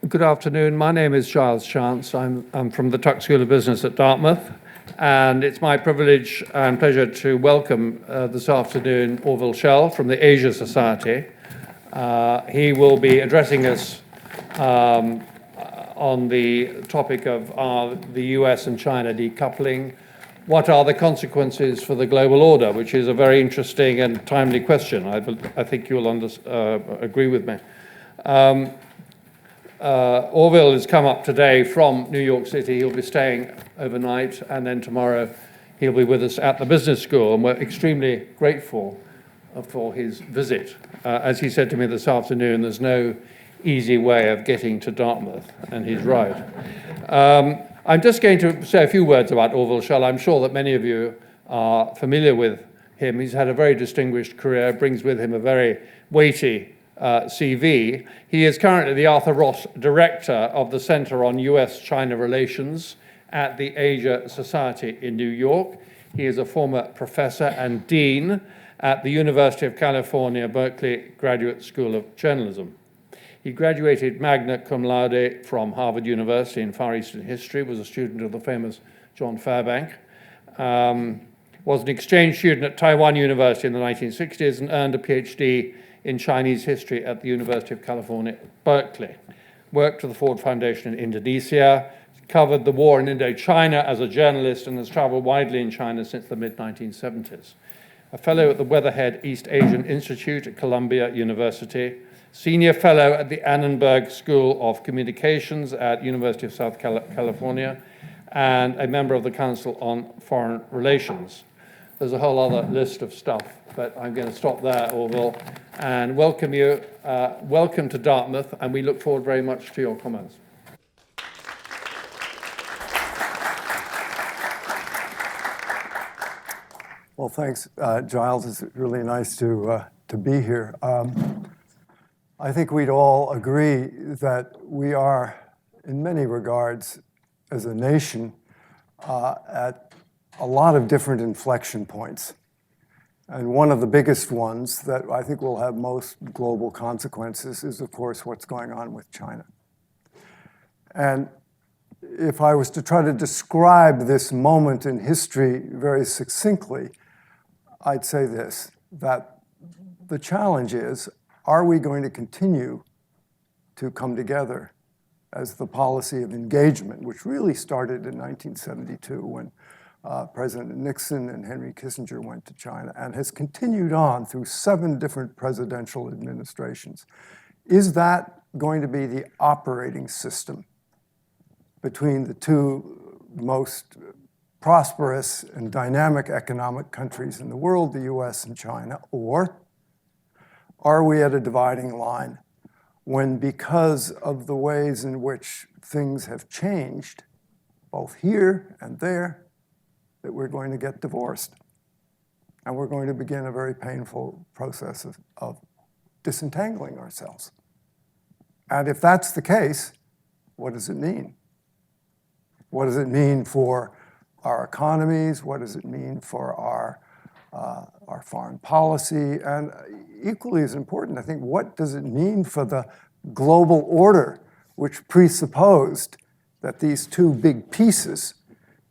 Good afternoon. My name is Giles Chance. I'm from the Tuck School of Business at Dartmouth, and it's my privilege and pleasure to welcome this afternoon Orville Schell from the Asia Society. He will be addressing us on the topic of the US and China decoupling. What are the consequences for the global order, which is a very interesting and timely question. I think you'll agree with me. Orville has come up today from New York City. He'll be staying overnight, and then tomorrow he'll be with us at the business school, and we're extremely grateful for his visit. As he said to me this afternoon, there's no easy way of getting to Dartmouth, and he's right. I'm just going to say a few words about Orville Schell. I'm sure that many of you are familiar with him. He's had a very distinguished career, brings with him a very weighty CV. He is currently the Arthur Ross Director of the Center on US-China Relations at the Asia Society in New York. He is a former professor and dean at the University of California, Berkeley Graduate School of Journalism. He graduated magna cum laude from Harvard University in Far Eastern History, was a student of the famous John Fairbank, was an exchange student at Taiwan University in the 1960s and earned a PhD in Chinese history at the University of California, Berkeley. Worked for the Ford Foundation in Indonesia, covered the war in Indochina as a journalist, and has traveled widely in China since the mid-1970s. A fellow at the Weatherhead East Asian Institute at Columbia University, senior fellow at the Annenberg School of Communications at University of South California, and a member of the Council on Foreign Relations. There's a whole other list of stuff, but I'm going to stop there, Orville, and welcome you. Welcome to Dartmouth, and we look forward very much to your comments. Well, thanks, Giles. It's really nice to be here. I think we'd all agree that we are, in many regards, as a nation, at a lot of different inflection points. And one of the biggest ones that I think will have most global consequences is, of course, what's going on with China. And if I was to try to describe this moment in history very succinctly, I'd say this, that the challenge is, are we going to continue to come together as the policy of engagement, which really started in 1972 when President Nixon and Henry Kissinger went to China and has continued on through 7 different presidential administrations. Is that going to be the operating system between the two most prosperous and dynamic economic countries in the world, the US and China, or are we at a dividing line when, because of the ways in which things have changed, both here and there, that we're going to get divorced? And we're going to begin a very painful process of disentangling ourselves. And if that's the case, what does it mean? What does it mean for our economies? What does it mean for our foreign policy? And equally as important, I think, what does it mean for the global order, which presupposed that these two big pieces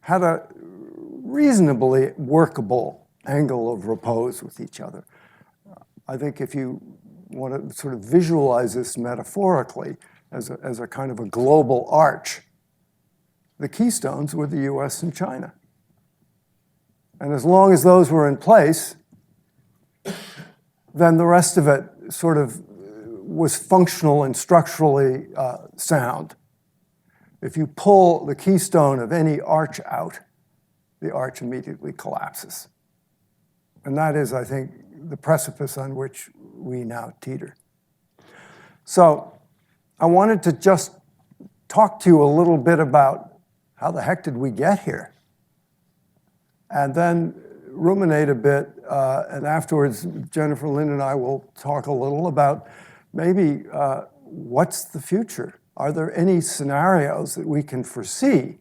had a reasonably workable angle of repose with each other? I think if you want to sort of visualize this metaphorically as a kind of a global arch, the keystones were the US and China. And as long as those were in place, then the rest of it sort of was functional and structurally sound. If you pull the keystone of any arch out, the arch immediately collapses. And that is, I think, the precipice on which we now teeter. So I wanted to just talk to you a little bit about how the heck did we get here? And then ruminate a bit, and afterwards, Jennifer Lynn and I will talk a little about maybe what's the future? Are there any scenarios that we can foresee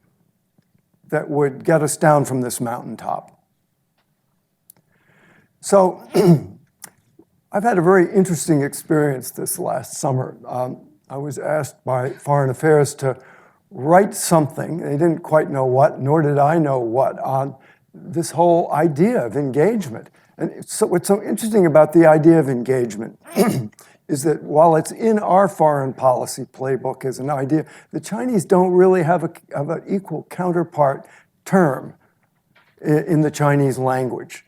that would get us down from this mountaintop? So I've had a very interesting experience this last summer. I was asked by Foreign Affairs to write something. They didn't quite know what, nor did I know what, on this whole idea of engagement. And so what's so interesting about the idea of engagement is that while it's in our foreign policy playbook as an idea, the Chinese don't really have an equal counterpart term in the Chinese language.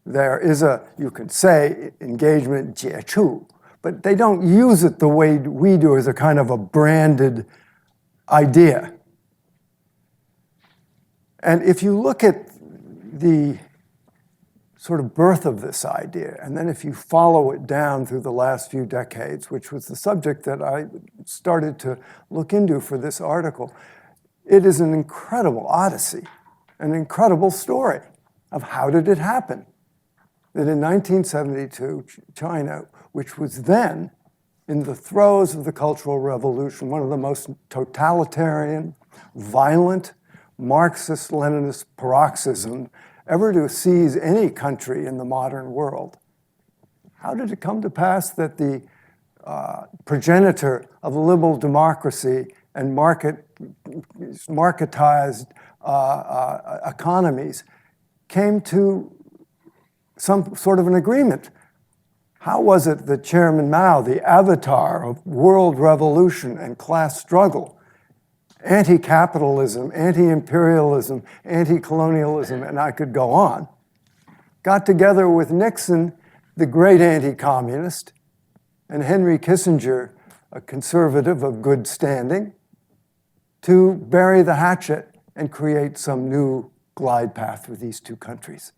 There is you can say engagement, 接触, but they don't use it the way we do as a kind of a branded idea. And if you look at the sort of birth of this idea, and then if you follow it down through the last few decades, which was the subject that I started to look into for this article, it is an incredible odyssey, an incredible story of how did it happen that in 1972, China, which was then in the throes of the Cultural Revolution, one of the most totalitarian, violent, Marxist-Leninist paroxysm ever to seize any country in the modern world. How did it come to pass that the progenitor of liberal democracy and marketized economies came to some sort of an agreement? How was it that Chairman Mao, the avatar of world revolution and class struggle, anti-capitalism, anti-imperialism, anti-colonialism, and I could go on, got together with Nixon, the great anti-communist, and Henry Kissinger, a conservative of good standing, to bury the hatchet and create some new glide path for these two countries?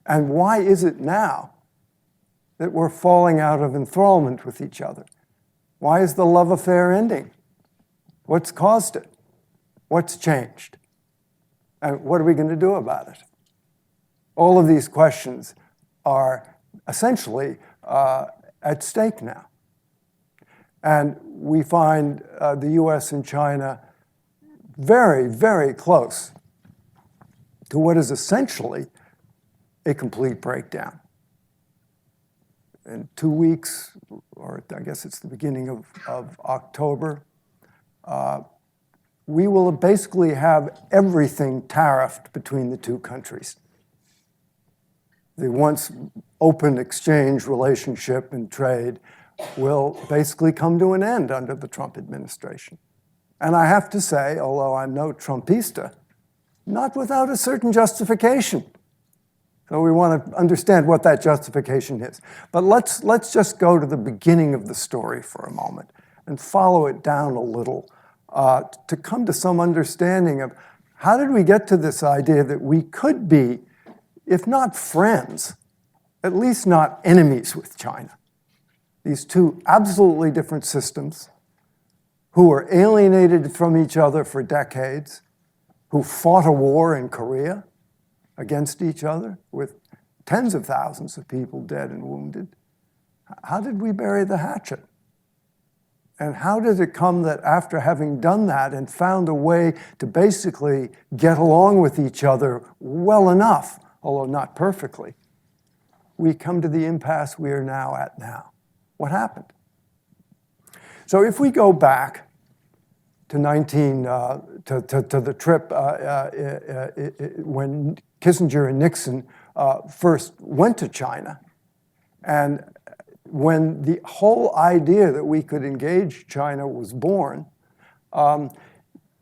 And why is it now that we're falling out of enthrallment with each other? Why is the love affair ending? What's caused it? What's changed? And what are we going to do about it? All of these questions are essentially at stake now. And we find the US and China very, very close to what is essentially a complete breakdown. In 2 weeks, or I guess it's the beginning of October, we will basically have everything tariffed between the two countries. The once open exchange relationship and trade will basically come to an end under the Trump administration. And I have to say, although I'm no Trumpista, not without a certain justification. So we want to understand what that justification is. But let's just go to the beginning of the story for a moment and follow it down a little to come to some understanding of how did we get to this idea that we could be, if not friends, at least not enemies with China. These two absolutely different systems who were alienated from each other for decades, who fought a war in Korea against each other with tens of thousands of people dead and wounded. How did we bury the hatchet? And how did it come that after having done that and found a way to basically get along with each other well enough, although not perfectly, we come to the impasse we are now at now? What happened? So if we go back to the trip when Kissinger and Nixon first went to China, and when the whole idea that we could engage China was born,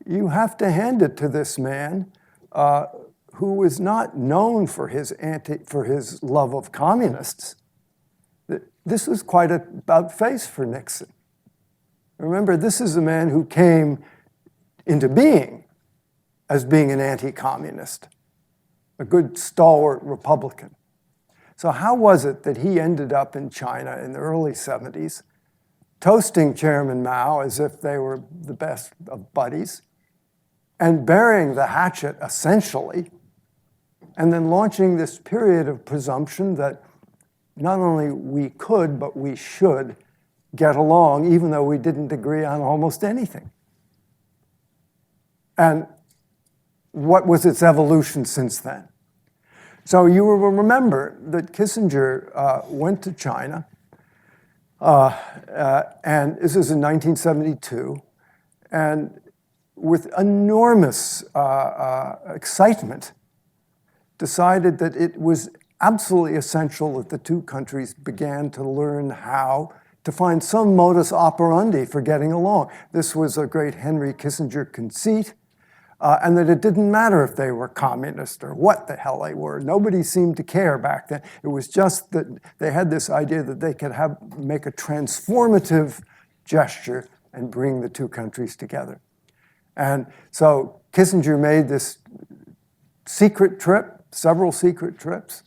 you have to hand it to this man who was not known for his love of communists. This was quite a about face for Nixon. Remember, this is a man who came into being as being an anti-communist, a good stalwart Republican. So how was it that he ended up in China in the early 70s, toasting Chairman Mao as if they were the best of buddies, and burying the hatchet essentially, and then launching this period of presumption that not only we could, but we should get along, even though we didn't agree on almost anything? And what was its evolution since then? So you will remember that Kissinger went to China And this is in 1972. And with enormous excitement, decided that it was absolutely essential that the two countries began to learn how to find some modus operandi for getting along. This was a great Henry Kissinger conceit, and that it didn't matter if they were communist or what the hell they were. Nobody seemed to care back then. It was just that they had this idea that they could make a transformative gesture and bring the two countries together. And so Kissinger made this secret trip, several secret trips,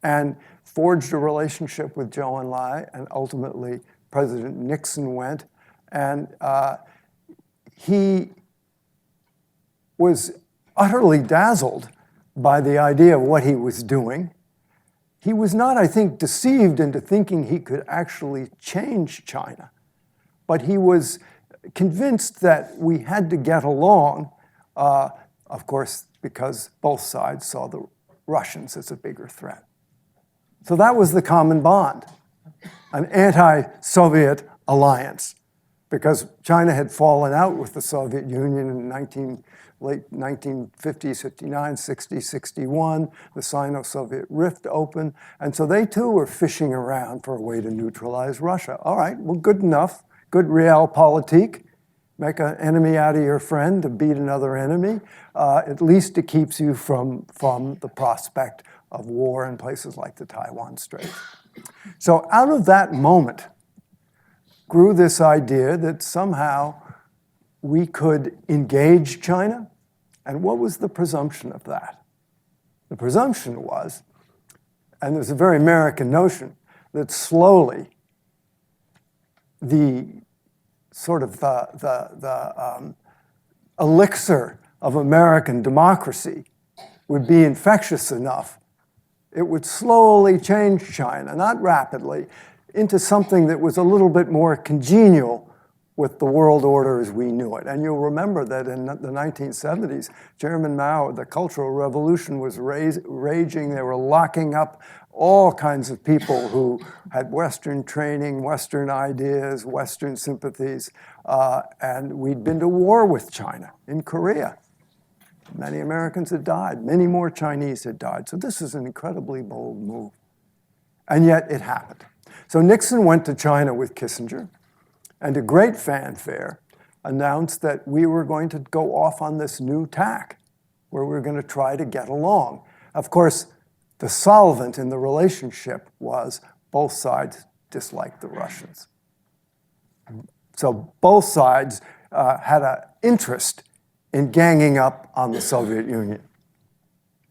and forged a relationship with Zhou Enlai, and ultimately President Nixon went, and he was utterly dazzled by the idea of what he was doing. He was not, I think, deceived into thinking he could actually change China, but he was convinced that we had to get along, of course, because both sides saw the Russians as a bigger threat. So that was the common bond, an anti-Soviet alliance, because China had fallen out with the Soviet Union in late 1950s, 59, 60, 61. The Sino-Soviet rift opened, and so they too were fishing around for a way to neutralize Russia. All right, well, good enough, good realpolitik. Make an enemy out of your friend to beat another enemy. At least it keeps you from the prospect of war in places like the Taiwan Strait. So out of that moment grew this idea that somehow we could engage China. And what was the presumption of that? The presumption was, and there's a very American notion, that slowly the sort of the elixir of American democracy would be infectious enough. It would slowly change China, not rapidly, into something that was a little bit more congenial with the world order as we knew it. And you'll remember that in the 1970s, Chairman Mao, the Cultural Revolution was raging. They were locking up all kinds of people who had Western training, Western ideas, Western sympathies, and we'd been to war with China in Korea. Many Americans had died. Many more Chinese had died. So this is an incredibly bold move. And yet it happened. So Nixon went to China with Kissinger, and to great fanfare announced that we were going to go off on this new tack, where we were going to try to get along. Of course, the solvent in the relationship was both sides disliked the Russians. So both sides had an interest in ganging up on the Soviet Union,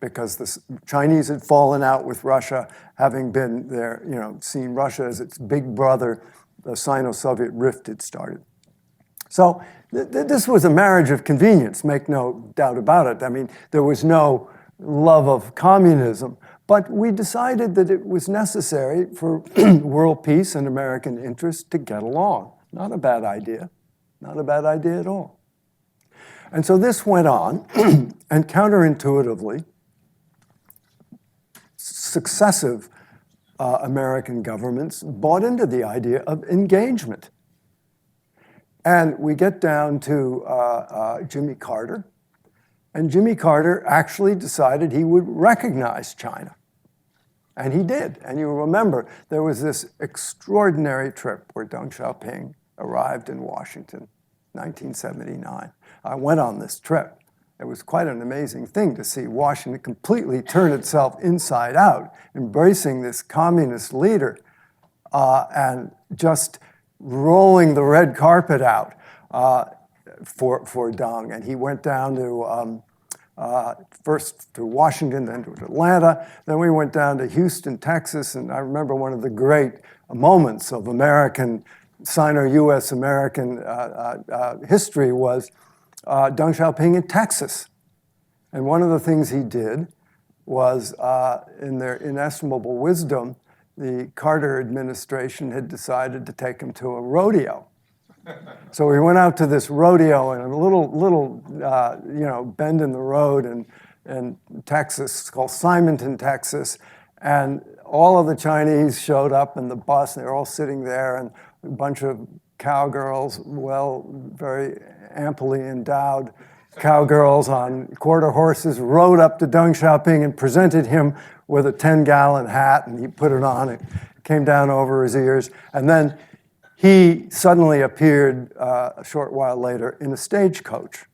because the Chinese had fallen out with Russia, having been there, seen Russia as its big brother. The Sino-Soviet rift had started. So this was a marriage of convenience, make no doubt about it. I mean, there was no love of communism, but we decided that it was necessary for world peace and American interests to get along. Not a bad idea, not a bad idea at all. And so this went on, and counterintuitively, successive American governments bought into the idea of engagement. And we get down to Jimmy Carter, and Jimmy Carter actually decided he would recognize China. And he did. And you remember, there was this extraordinary trip where Deng Xiaoping arrived in Washington, 1979. I went on this trip. It was quite an amazing thing to see Washington completely turn itself inside out, embracing this communist leader and just rolling the red carpet out for Deng. And he went down to first to Washington, then to Atlanta. Then we went down to Houston, Texas. And I remember one of the great moments of American, Sino-US American history was Deng Xiaoping in Texas. And one of the things he did was, in their inestimable wisdom, the Carter administration had decided to take him to a rodeo. So we went out to this rodeo in a little bend in the road in Texas, called Simonton, Texas. And all of the Chinese showed up in the bus, and they were all sitting there, and a bunch of cowgirls, well, very amply endowed cowgirls on quarter horses, rode up to Deng Xiaoping and presented him with a 10-gallon hat, and he put it on. It came down over his ears, and then he suddenly appeared a short while later in a stagecoach,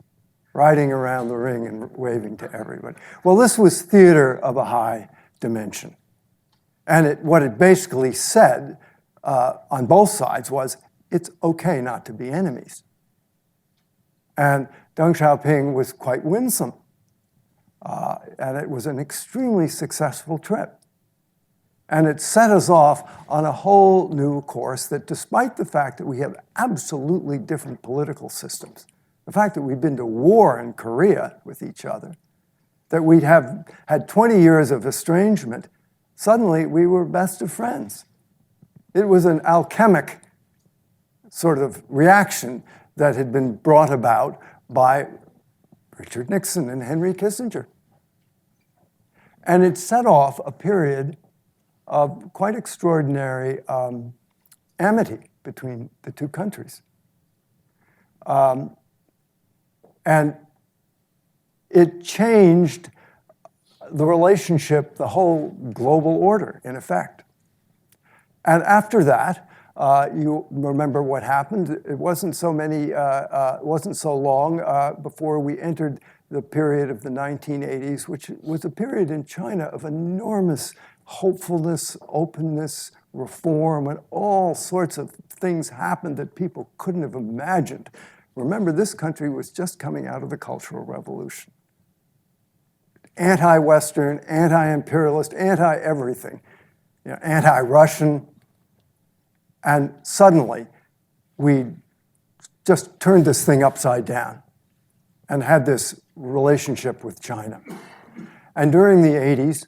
riding around the ring and waving to everybody. Well, this was theater of a high dimension. And what it basically said on both sides was, it's okay not to be enemies. And Deng Xiaoping was quite winsome. And it was an extremely successful trip. And it set us off on a whole new course that, despite the fact that we have absolutely different political systems, the fact that we've been to war in Korea with each other, that we have had 20 years of estrangement, suddenly we were best of friends. It was an alchemic sort of reaction that had been brought about by Richard Nixon and Henry Kissinger. And it set off a period of quite extraordinary amity between the two countries. And it changed the relationship, the whole global order, in effect. And after that, you remember what happened. It wasn't so long before we entered the period of the 1980s, which was a period in China of enormous hopefulness, openness, reform, and all sorts of things happened that people couldn't have imagined. Remember, this country was just coming out of the Cultural Revolution. Anti-Western, anti-imperialist, anti-everything, anti-Russian. And suddenly, we just turned this thing upside down and had this relationship with China. And during the 80s,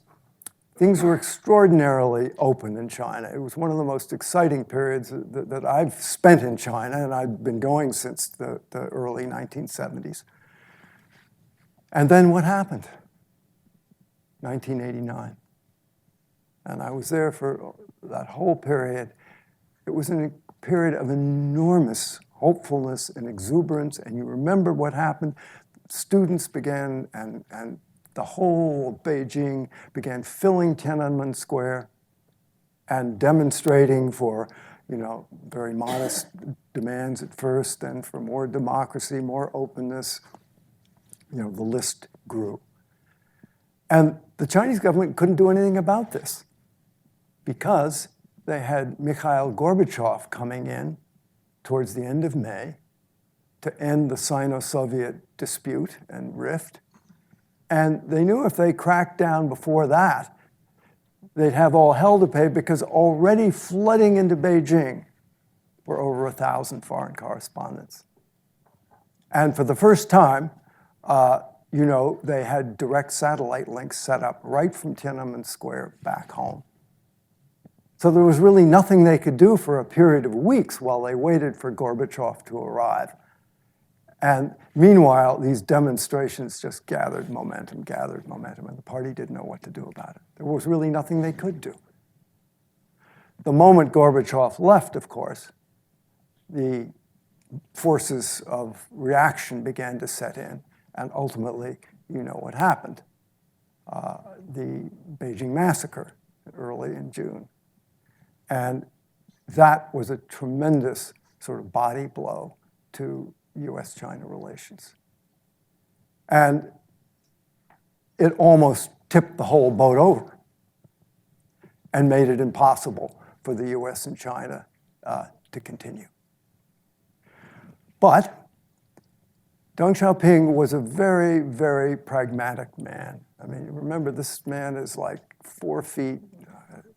things were extraordinarily open in China. It was one of the most exciting periods that I've spent in China, and I've been going since the early 1970s. And then what happened? 1989. And I was there for that whole period. It was a period of enormous hopefulness and exuberance, and you remember what happened. Students began, and the whole Beijing began filling Tiananmen Square and demonstrating for, very modest demands at first, and for more democracy, more openness. The list grew. And the Chinese government couldn't do anything about this because they had Mikhail Gorbachev coming in towards the end of May to end the Sino-Soviet dispute and rift. And they knew if they cracked down before that, they'd have all hell to pay, because already flooding into Beijing were over 1,000 foreign correspondents. And for the first time, they had direct satellite links set up right from Tiananmen Square back home. So there was really nothing they could do for a period of weeks while they waited for Gorbachev to arrive. And meanwhile, these demonstrations just gathered momentum, and the party didn't know what to do about it. There was really nothing they could do. The moment Gorbachev left, of course, the forces of reaction began to set in, and ultimately, you know what happened. The Beijing massacre early in June. And that was a tremendous sort of body blow to US-China relations. And it almost tipped the whole boat over and made it impossible for the US and China to continue. But Deng Xiaoping was a very, very pragmatic man. I mean, remember, this man is like 4 feet,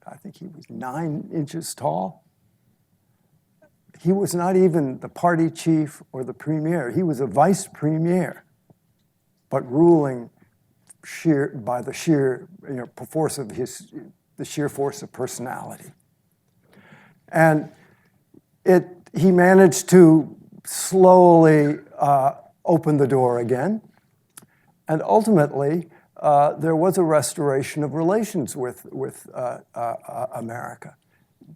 I think he was 9 inches tall. He was not even the party chief or the premier. He was a vice premier, but ruling by the sheer force of the sheer force of personality. And he managed to slowly open the door again. And ultimately, there was a restoration of relations with America,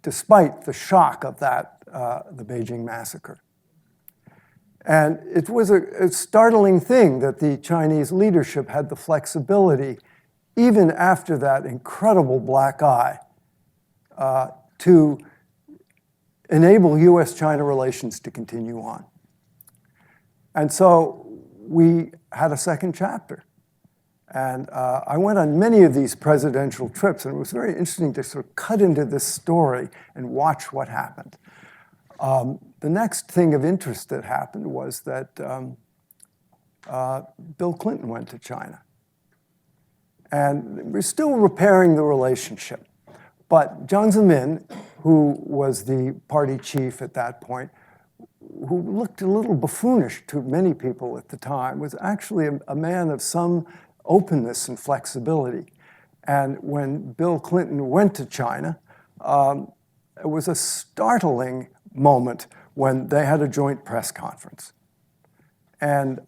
despite the shock of that, the Beijing massacre. And it was a startling thing that the Chinese leadership had the flexibility, even after that incredible black eye, to enable US-China relations to continue on. And so we had a second chapter. And I went on many of these presidential trips, and it was very interesting to sort of cut into this story and watch what happened. The next thing of interest that happened was that Bill Clinton went to China. And we're still repairing the relationship. But Jiang Zemin, who was the party chief at that point, who looked a little buffoonish to many people at the time, was actually a man of some openness and flexibility. And when Bill Clinton went to China, it was a startling moment when they had a joint press conference. And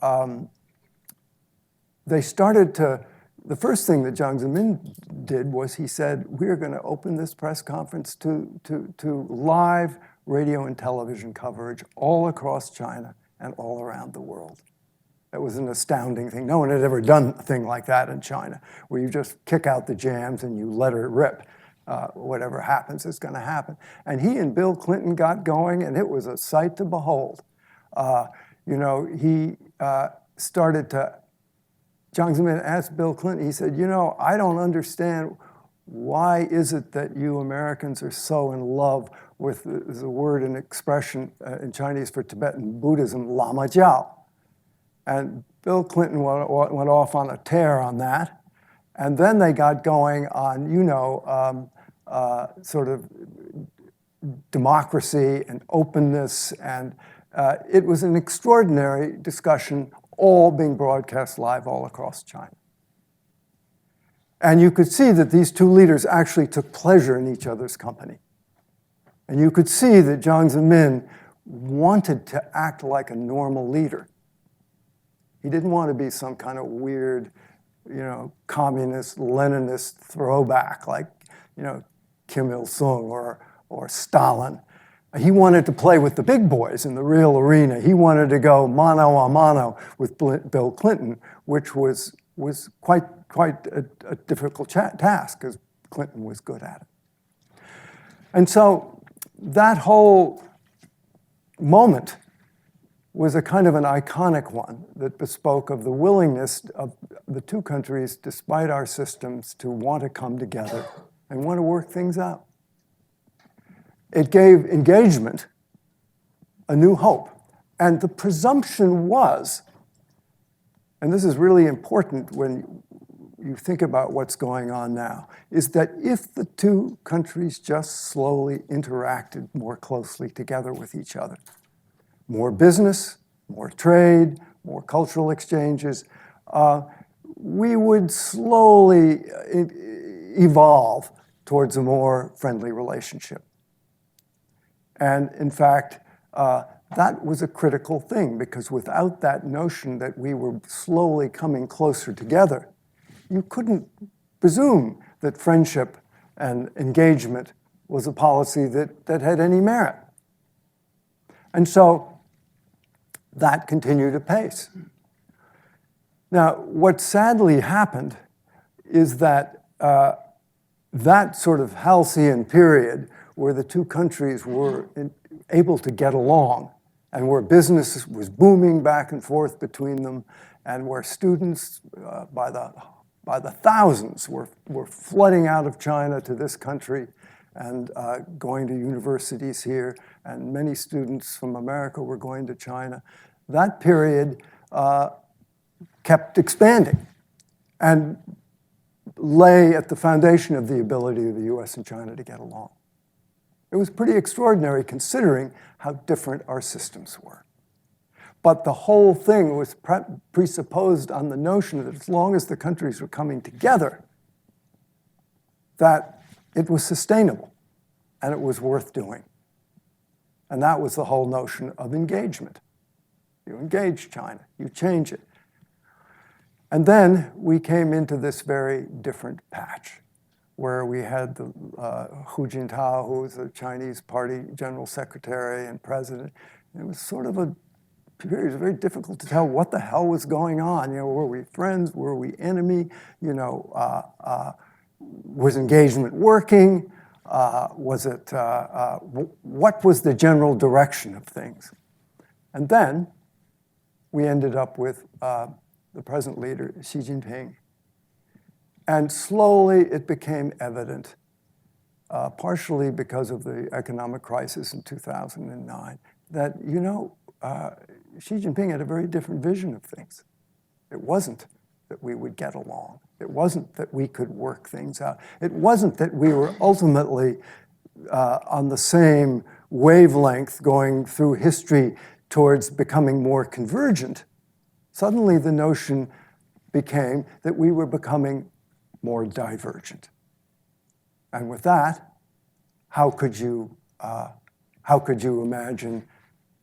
they started to, the first thing that Jiang Zemin did was he said, we're going to open this press conference to live radio and television coverage all across China and all around the world. It was an astounding thing. No one had ever done a thing like that in China, where you just kick out the jams and you let it rip. Whatever happens is going to happen. And he and Bill Clinton got going, and it was a sight to behold. He started to, Jiang Zemin asked Bill Clinton, he said, I don't understand why is it that you Americans are so in love with the word and expression in Chinese for Tibetan Buddhism, Lama Jiao. And Bill Clinton went off on a tear on that. And then they got going on, sort of democracy and openness. And it was an extraordinary discussion, all being broadcast live all across China. And you could see that these two leaders actually took pleasure in each other's company. And you could see that Jiang Zemin wanted to act like a normal leader. He didn't want to be some kind of weird, communist, Leninist throwback like, Kim Il-sung or Stalin. He wanted to play with the big boys in the real arena. He wanted to go mano a mano with Bill Clinton, which was quite a difficult task because Clinton was good at it. And so that whole moment was a kind of an iconic one that bespoke of the willingness of the two countries, despite our systems, to want to come together and want to work things out. It gave engagement a new hope. And the presumption was, and this is really important when you think about what's going on now, is that if the two countries just slowly interacted more closely together with each other, more business, more trade, more cultural exchanges, we would slowly evolve towards a more friendly relationship. And in fact, that was a critical thing, because without that notion that we were slowly coming closer together, you couldn't presume that friendship and engagement was a policy that had any merit. And so that continued apace. Now, what sadly happened is that that sort of halcyon period where the two countries were able to get along and where business was booming back and forth between them, and where students by the thousands were flooding out of China to this country and going to universities here, and many students from America were going to China. That period kept expanding and lay at the foundation of the ability of the US and China to get along. It was pretty extraordinary considering how different our systems were. But the whole thing was presupposed on the notion that as long as the countries were coming together, that it was sustainable and it was worth doing. And that was the whole notion of engagement. You engage China, you change it. And then we came into this very different patch where we had the, Hu Jintao, who was the Chinese Party General Secretary and President. And it was sort of it was very difficult to tell what the hell was going on. You know, were we friends? Were we enemy? You know, was engagement working? Was it, what was the general direction of things? And then we ended up with the present leader, Xi Jinping. And slowly it became evident, partially because of the economic crisis in 2009, that, you know, Xi Jinping had a very different vision of things. It wasn't that we would get along. It wasn't that we could work things out. It wasn't that we were ultimately on the same wavelength going through history towards becoming more convergent. Suddenly the notion became that we were becoming more divergent. And with that, how could you imagine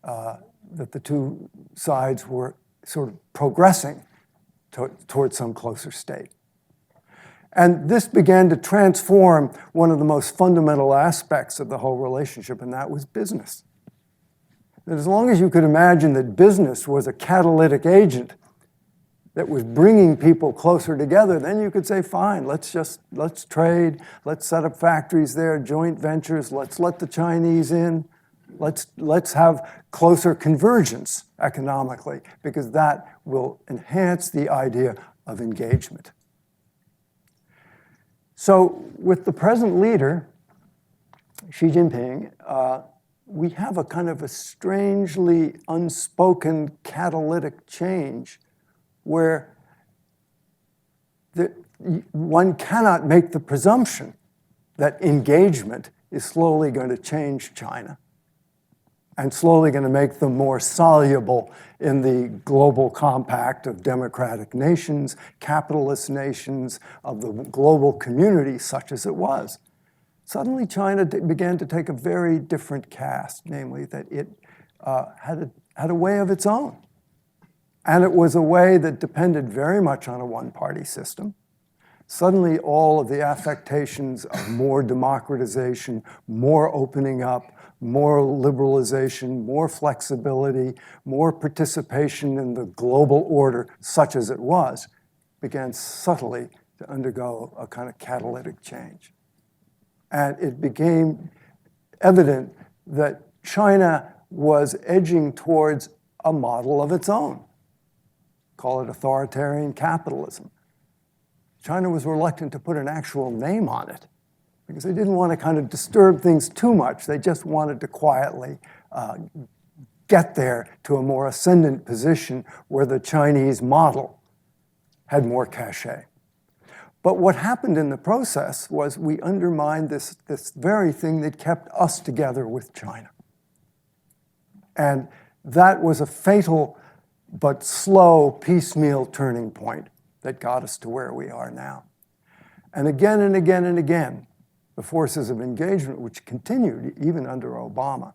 that the two sides were sort of progressing towards some closer state? And this began to transform one of the most fundamental aspects of the whole relationship, and that was business. That as long as you could imagine that business was a catalytic agent that was bringing people closer together, then you could say, fine, let's trade, let's set up factories there, joint ventures, let's let the Chinese in, let's have closer convergence economically, because that will enhance the idea of engagement. So with the present leader, Xi Jinping, we have a kind of a strangely unspoken catalytic change where one cannot make the presumption that engagement is slowly going to change China and slowly going to make them more soluble in the global compact of democratic nations, capitalist nations, of the global community such as it was. Suddenly China began to take a very different cast, namely that it had a way of its own. And it was a way that depended very much on a one-party system. Suddenly all of the affectations of more democratization, more opening up, more liberalization, more flexibility, more participation in the global order, such as it was, began subtly to undergo a kind of catalytic change. And it became evident that China was edging towards a model of its own. Call it authoritarian capitalism. China was reluctant to put an actual name on it because they didn't want to kind of disturb things too much. They just wanted to quietly get there to a more ascendant position where the Chinese model had more cachet. But what happened in the process was we undermined this very thing that kept us together with China. And that was a fatal but slow, piecemeal turning point that got us to where we are now. And again and again and again, the forces of engagement, which continued even under Obama,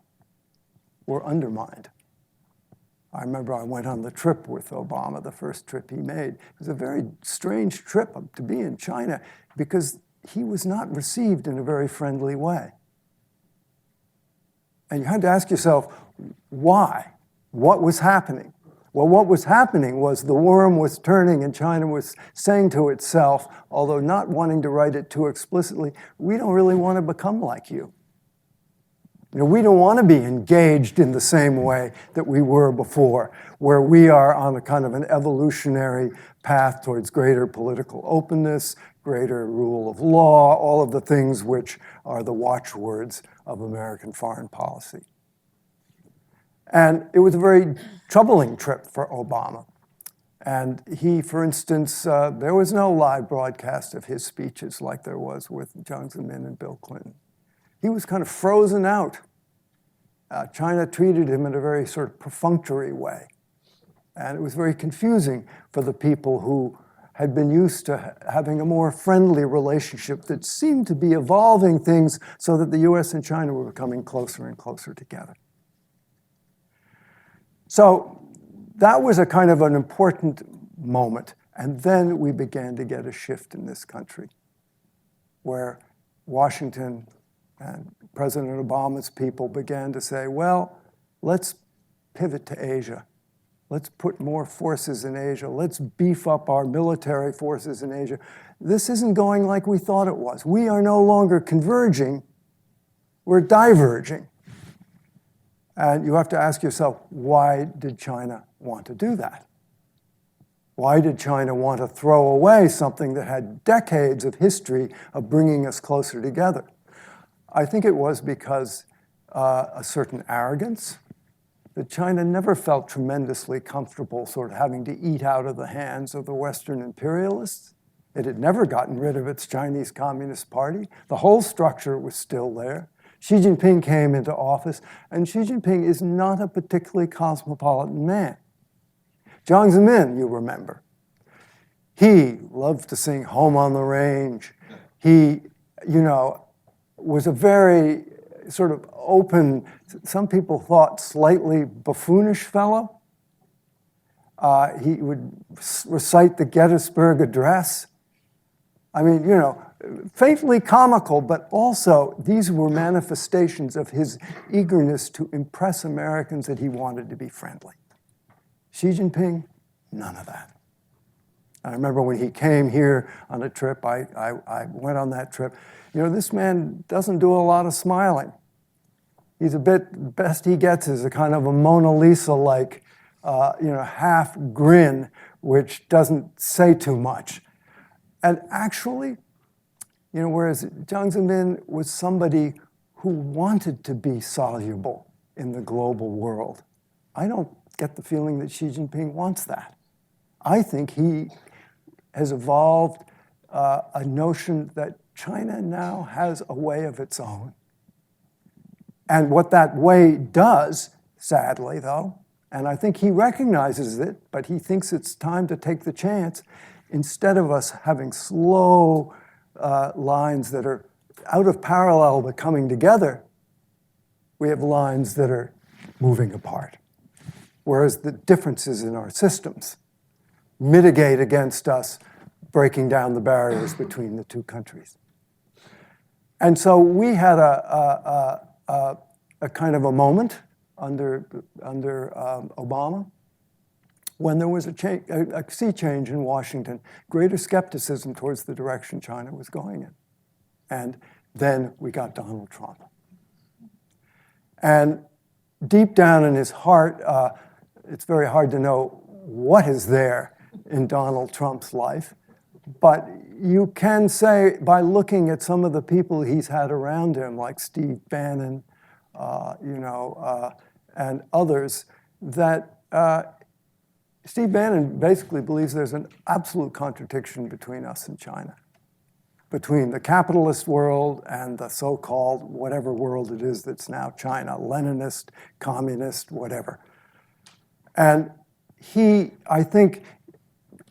were undermined. I remember I went on the trip with Obama, the first trip he made. It was a very strange trip to be in China because he was not received in a very friendly way. And you had to ask yourself, why? What was happening? Well, what was happening was the worm was turning and China was saying to itself, although not wanting to write it too explicitly, we don't really want to become like you. You know, we don't want to be engaged in the same way that we were before, where we are on a kind of an evolutionary path towards greater political openness, greater rule of law, all of the things which are the watchwords of American foreign policy. And it was a very troubling trip for Obama. And he, for instance, there was no live broadcast of his speeches like there was with Jiang Zemin and Bill Clinton. He was kind of frozen out. China treated him in a very sort of perfunctory way. And it was very confusing for the people who had been used to having a more friendly relationship that seemed to be evolving things so that the US and China were becoming closer and closer together. So that was a kind of an important moment. And then we began to get a shift in this country where Washington and President Obama's people began to say, well, let's pivot to Asia. Let's put more forces in Asia. Let's beef up our military forces in Asia. This isn't going like we thought it was. We are no longer converging, we're diverging. And you have to ask yourself, why did China want to do that? Why did China want to throw away something that had decades of history of bringing us closer together? I think it was because a certain arrogance, that China never felt tremendously comfortable sort of having to eat out of the hands of the Western imperialists. It had never gotten rid of its Chinese Communist Party. The whole structure was still there. Xi Jinping came into office, and Xi Jinping is not a particularly cosmopolitan man. Jiang Zemin, you remember. He loved to sing Home on the Range. He, was a very sort of open, some people thought slightly buffoonish fellow. He would recite the Gettysburg Address. I mean, faintly comical, but also these were manifestations of his eagerness to impress Americans that he wanted to be friendly. Xi Jinping, none of that. I remember when he came here on a trip, I went on that trip. This man doesn't do a lot of smiling. He's best he gets is a kind of a Mona Lisa-like, half grin, which doesn't say too much. And actually, whereas Jiang Zemin was somebody who wanted to be soluble in the global world, I don't get the feeling that Xi Jinping wants that. I think he has evolved a notion that China now has a way of its own. And what that way does, sadly though, and I think he recognizes it, but he thinks it's time to take the chance, instead of us having slow lines that are out of parallel but coming together, we have lines that are moving apart. Whereas the differences in our systems mitigate against us breaking down the barriers between the two countries. And so we had a kind of a moment under Obama when there was a sea change in Washington, greater skepticism towards the direction China was going in. And then we got Donald Trump. And deep down in his heart, it's very hard to know what is there in Donald Trump's life. But you can say, by looking at some of the people he's had around him, like Steve Bannon, and others, that Steve Bannon basically believes there's an absolute contradiction between us and China, between the capitalist world and the so-called whatever world it is that's now China, Leninist, communist, whatever. And he, I think,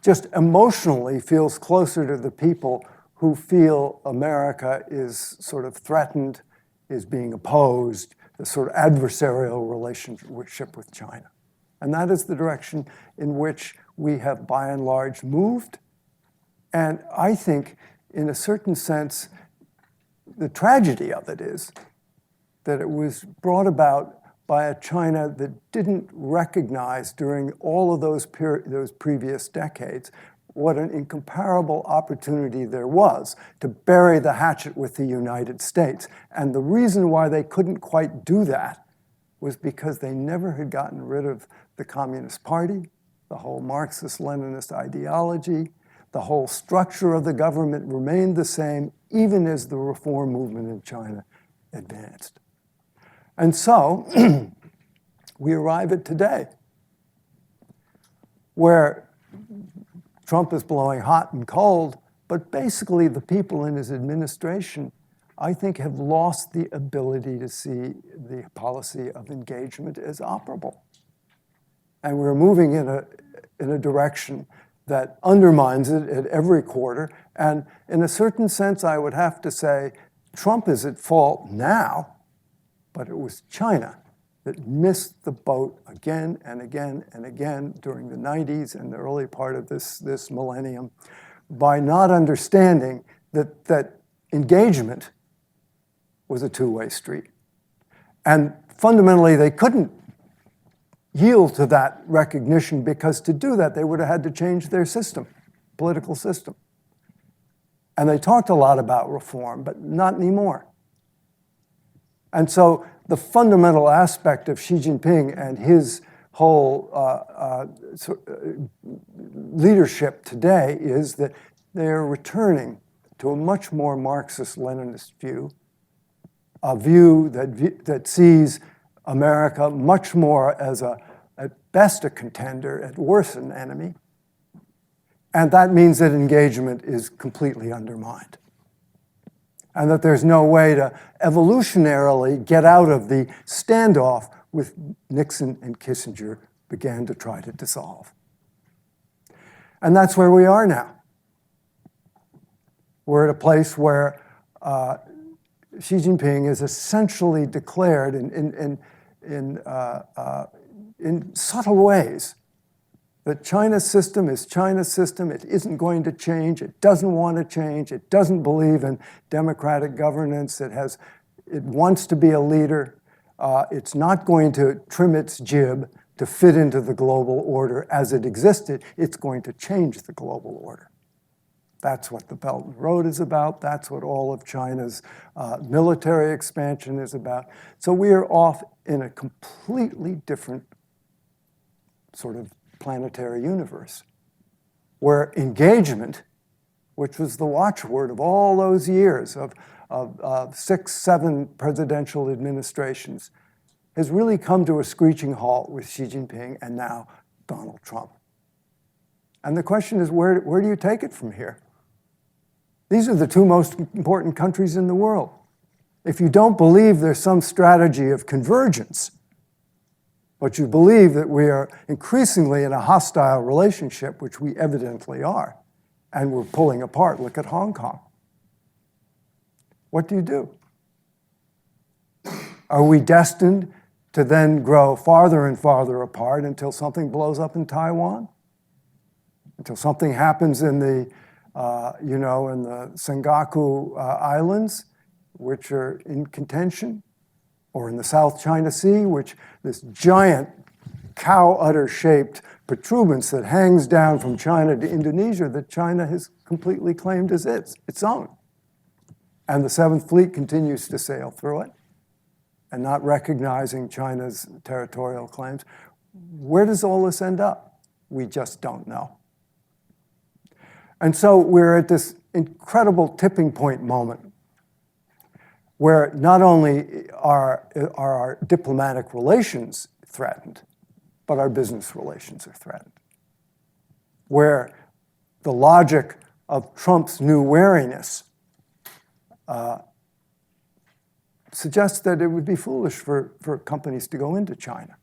just emotionally feels closer to the people who feel America is sort of threatened, is being opposed, the sort of adversarial relationship with China. And that is the direction in which we have, by and large, moved. And I think, in a certain sense, the tragedy of it is that it was brought about by a China that didn't recognize during all of those previous decades what an incomparable opportunity there was to bury the hatchet with the United States. And the reason why they couldn't quite do that was because they never had gotten rid of the Communist Party, the whole Marxist-Leninist ideology, the whole structure of the government remained the same, even as the reform movement in China advanced. And so we arrive at today, where Trump is blowing hot and cold, but basically the people in his administration, I think, have lost the ability to see the policy of engagement as operable. And we're moving in a direction that undermines it at every quarter. And in a certain sense, I would have to say, Trump is at fault now, but it was China that missed the boat again and again and again during the 90s and the early part of this millennium by not understanding that engagement was a two-way street. And fundamentally, they couldn't yield to that recognition because to do that, they would have had to change their system, political system. And they talked a lot about reform, but not anymore. And so the fundamental aspect of Xi Jinping and his whole leadership today is that they're returning to a much more Marxist-Leninist view, a view that sees America much more as at best a contender, at worst an enemy. And that means that engagement is completely undermined. And that there's no way to evolutionarily get out of the standoff with Nixon and Kissinger began to try to dissolve. And that's where we are now. We're at a place where Xi Jinping is essentially declared in subtle ways that China's system is China's system. It isn't going to change. It doesn't want to change. It doesn't believe in democratic governance. It wants to be a leader. It's not going to trim its jib to fit into the global order as it existed. It's going to change the global order. That's what the Belt and Road is about. That's what all of China's military expansion is about. So we are off in a completely different sort of planetary universe, where engagement, which was the watchword of all those years of 6, 7 presidential administrations, has really come to a screeching halt with Xi Jinping and now Donald Trump. And the question is, where do you take it from here? These are the two most important countries in the world. If you don't believe there's some strategy of convergence, but you believe that we are increasingly in a hostile relationship, which we evidently are, and we're pulling apart. Look at Hong Kong. What do you do? Are we destined to then grow farther and farther apart until something blows up in Taiwan? Until something happens in the Senkaku Islands, which are in contention? Or in the South China Sea, which this giant cow udder-shaped protuberance that hangs down from China to Indonesia that China has completely claimed as its own. And the Seventh Fleet continues to sail through it and not recognizing China's territorial claims. Where does all this end up? We just don't know. And so we're at this incredible tipping point moment where not only are our diplomatic relations threatened, but our business relations are threatened. Where the logic of Trump's new wariness suggests that it would be foolish for companies to go into China.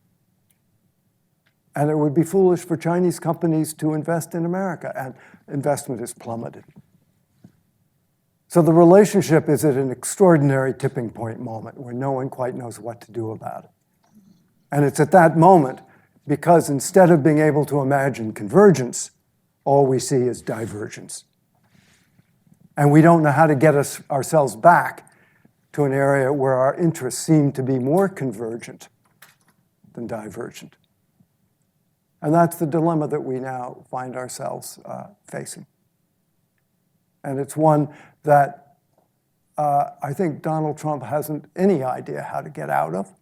And it would be foolish for Chinese companies to invest in America, and investment has plummeted. So the relationship is at an extraordinary tipping point moment where no one quite knows what to do about it. And it's at that moment because instead of being able to imagine convergence, all we see is divergence. And we don't know how to get ourselves back to an area where our interests seem to be more convergent than divergent. And that's the dilemma that we now find ourselves facing. And it's one that I think Donald Trump hasn't any idea how to get out of,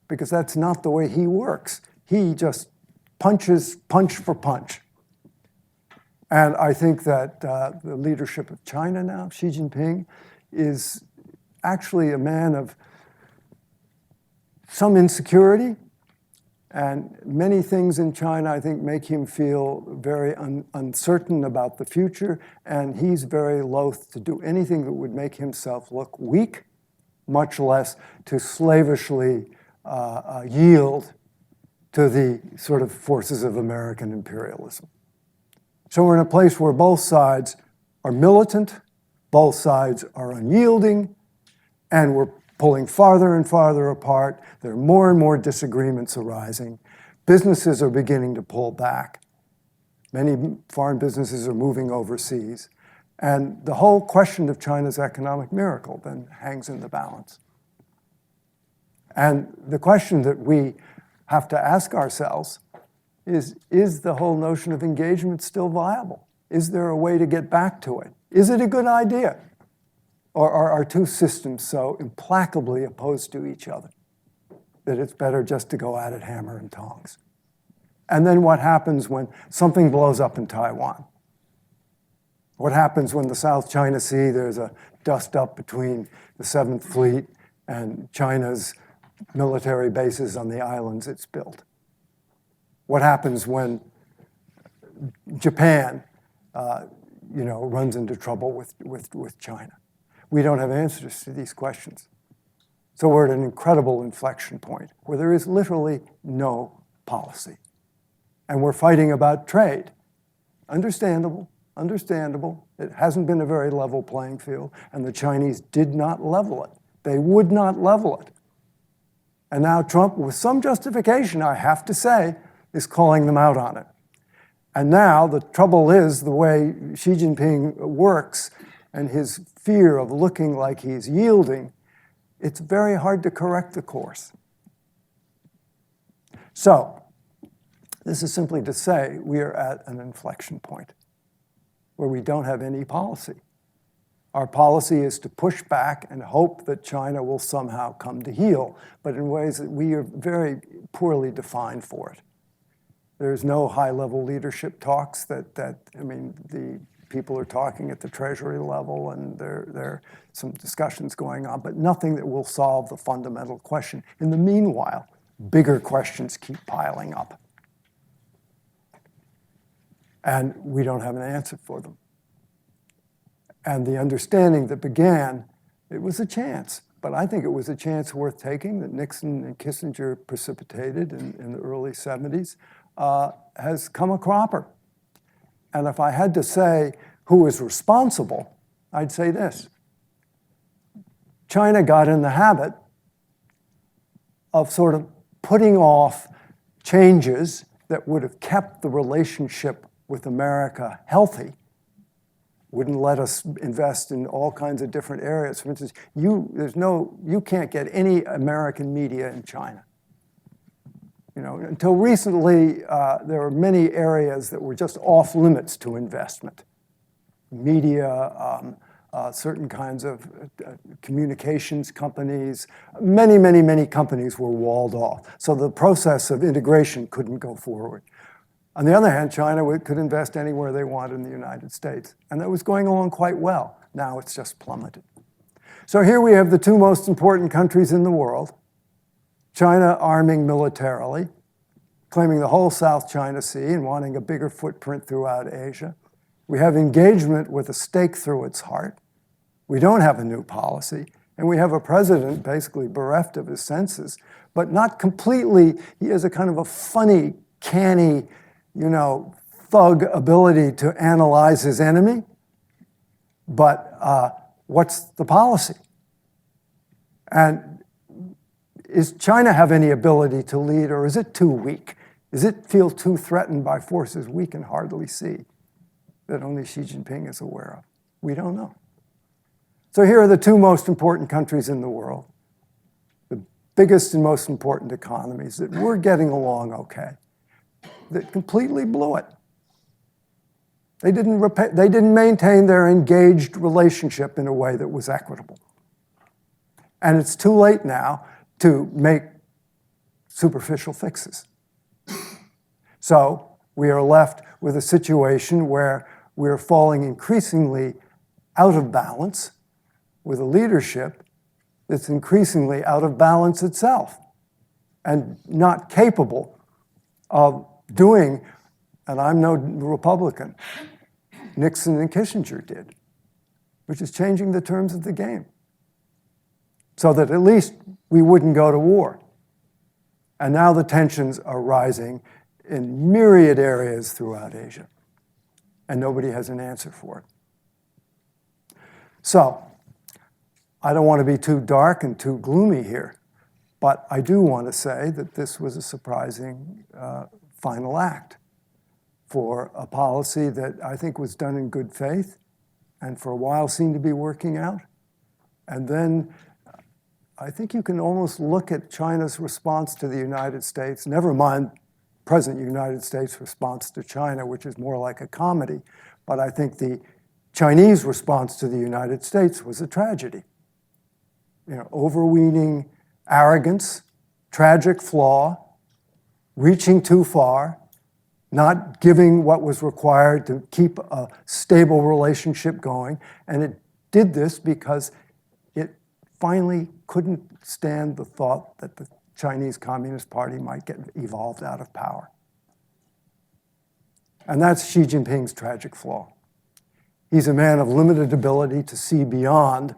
because that's not the way he works. He just punches punch for punch. And I think that the leadership of China now, Xi Jinping, is actually a man of some insecurity. And many things in China, I think, make him feel very uncertain about the future. And he's very loath to do anything that would make himself look weak, much less to slavishly yield to the sort of forces of American imperialism. So we're in a place where both sides are militant, both sides are unyielding, and we're pulling farther and farther apart. There are more and more disagreements arising. Businesses are beginning to pull back. Many foreign businesses are moving overseas. And the whole question of China's economic miracle then hangs in the balance. And the question that we have to ask ourselves is the whole notion of engagement still viable? Is there a way to get back to it? Is it a good idea? Or are our two systems so implacably opposed to each other that it's better just to go at it hammer and tongs? And then what happens when something blows up in Taiwan? What happens when the South China Sea, there's a dust up between the 7th Fleet and China's military bases on the islands it's built? What happens when Japan runs into trouble with China? We don't have answers to these questions. So we're at an incredible inflection point where there is literally no policy. And we're fighting about trade. Understandable. It hasn't been a very level playing field, and the Chinese did not level it. They would not level it. And now Trump, with some justification, I have to say, is calling them out on it. And now the trouble is the way Xi Jinping works and his fear of looking like he's yielding, it's very hard to correct the course. So, this is simply to say we are at an inflection point where we don't have any policy. Our policy is to push back and hope that China will somehow come to heel, but in ways that we are very poorly defined for it. There's no high-level leadership talks the people are talking at the Treasury level, and there are some discussions going on, but nothing that will solve the fundamental question. In the meanwhile, bigger questions keep piling up. And we don't have an answer for them. And the understanding that began, it was a chance, but I think it was a chance worth taking that Nixon and Kissinger precipitated in the early 70s, has come a cropper. And if I had to say who is responsible, I'd say this. China got in the habit of sort of putting off changes that would have kept the relationship with America healthy, wouldn't let us invest in all kinds of different areas. For instance, you can't get any American media in China. Until recently, there were many areas that were just off limits to investment. Media, certain kinds of communications companies, many companies were walled off. So the process of integration couldn't go forward. On the other hand, China could invest anywhere they want in the United States. And that was going along quite well. Now it's just plummeted. So here we have the two most important countries in the world. China arming militarily, claiming the whole South China Sea and wanting a bigger footprint throughout Asia. We have engagement with a stake through its heart. We don't have a new policy. And we have a president basically bereft of his senses, but not completely. He has a kind of a funny, canny, thug ability to analyze his enemy. But what's the policy? And does China have any ability to lead, or is it too weak? Does it feel too threatened by forces we can hardly see, that only Xi Jinping is aware of? We don't know. So here are the two most important countries in the world, the biggest and most important economies that were getting along okay, that completely blew it. They didn't maintain their engaged relationship in a way that was equitable. And it's too late now to make superficial fixes. So we are left with a situation where we're falling increasingly out of balance with a leadership that's increasingly out of balance itself and not capable of doing, and I'm no Republican, Nixon and Kissinger did, which is changing the terms of the game so that at least we wouldn't go to war. And now the tensions are rising in myriad areas throughout Asia, and nobody has an answer for it. So I don't want to be too dark and too gloomy here, but I do want to say that this was a surprising final act for a policy that I think was done in good faith and for a while seemed to be working out. And then I think you can almost look at China's response to the United States, never mind present United States response to China, which is more like a comedy, but I think the Chinese response to the United States was a tragedy. You know, overweening arrogance, tragic flaw, reaching too far, not giving what was required to keep a stable relationship going. And it did this because it finally couldn't stand the thought that the Chinese Communist Party might get evolved out of power. And that's Xi Jinping's tragic flaw. He's a man of limited ability to see beyond,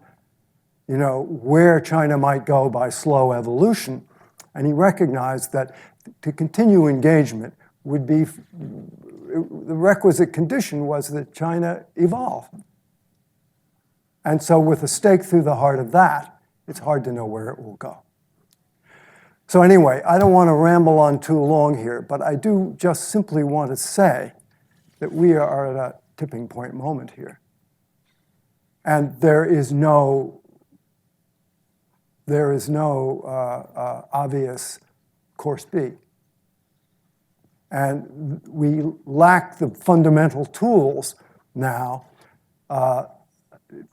you know, where China might go by slow evolution. And he recognized that to continue engagement would be, the requisite condition was that China evolve. And so with a stake through the heart of that, it's hard to know where it will go. So anyway, I don't want to ramble on too long here, but I do just simply want to say that we are at a tipping point moment here. And there is no obvious course B. And we lack the fundamental tools now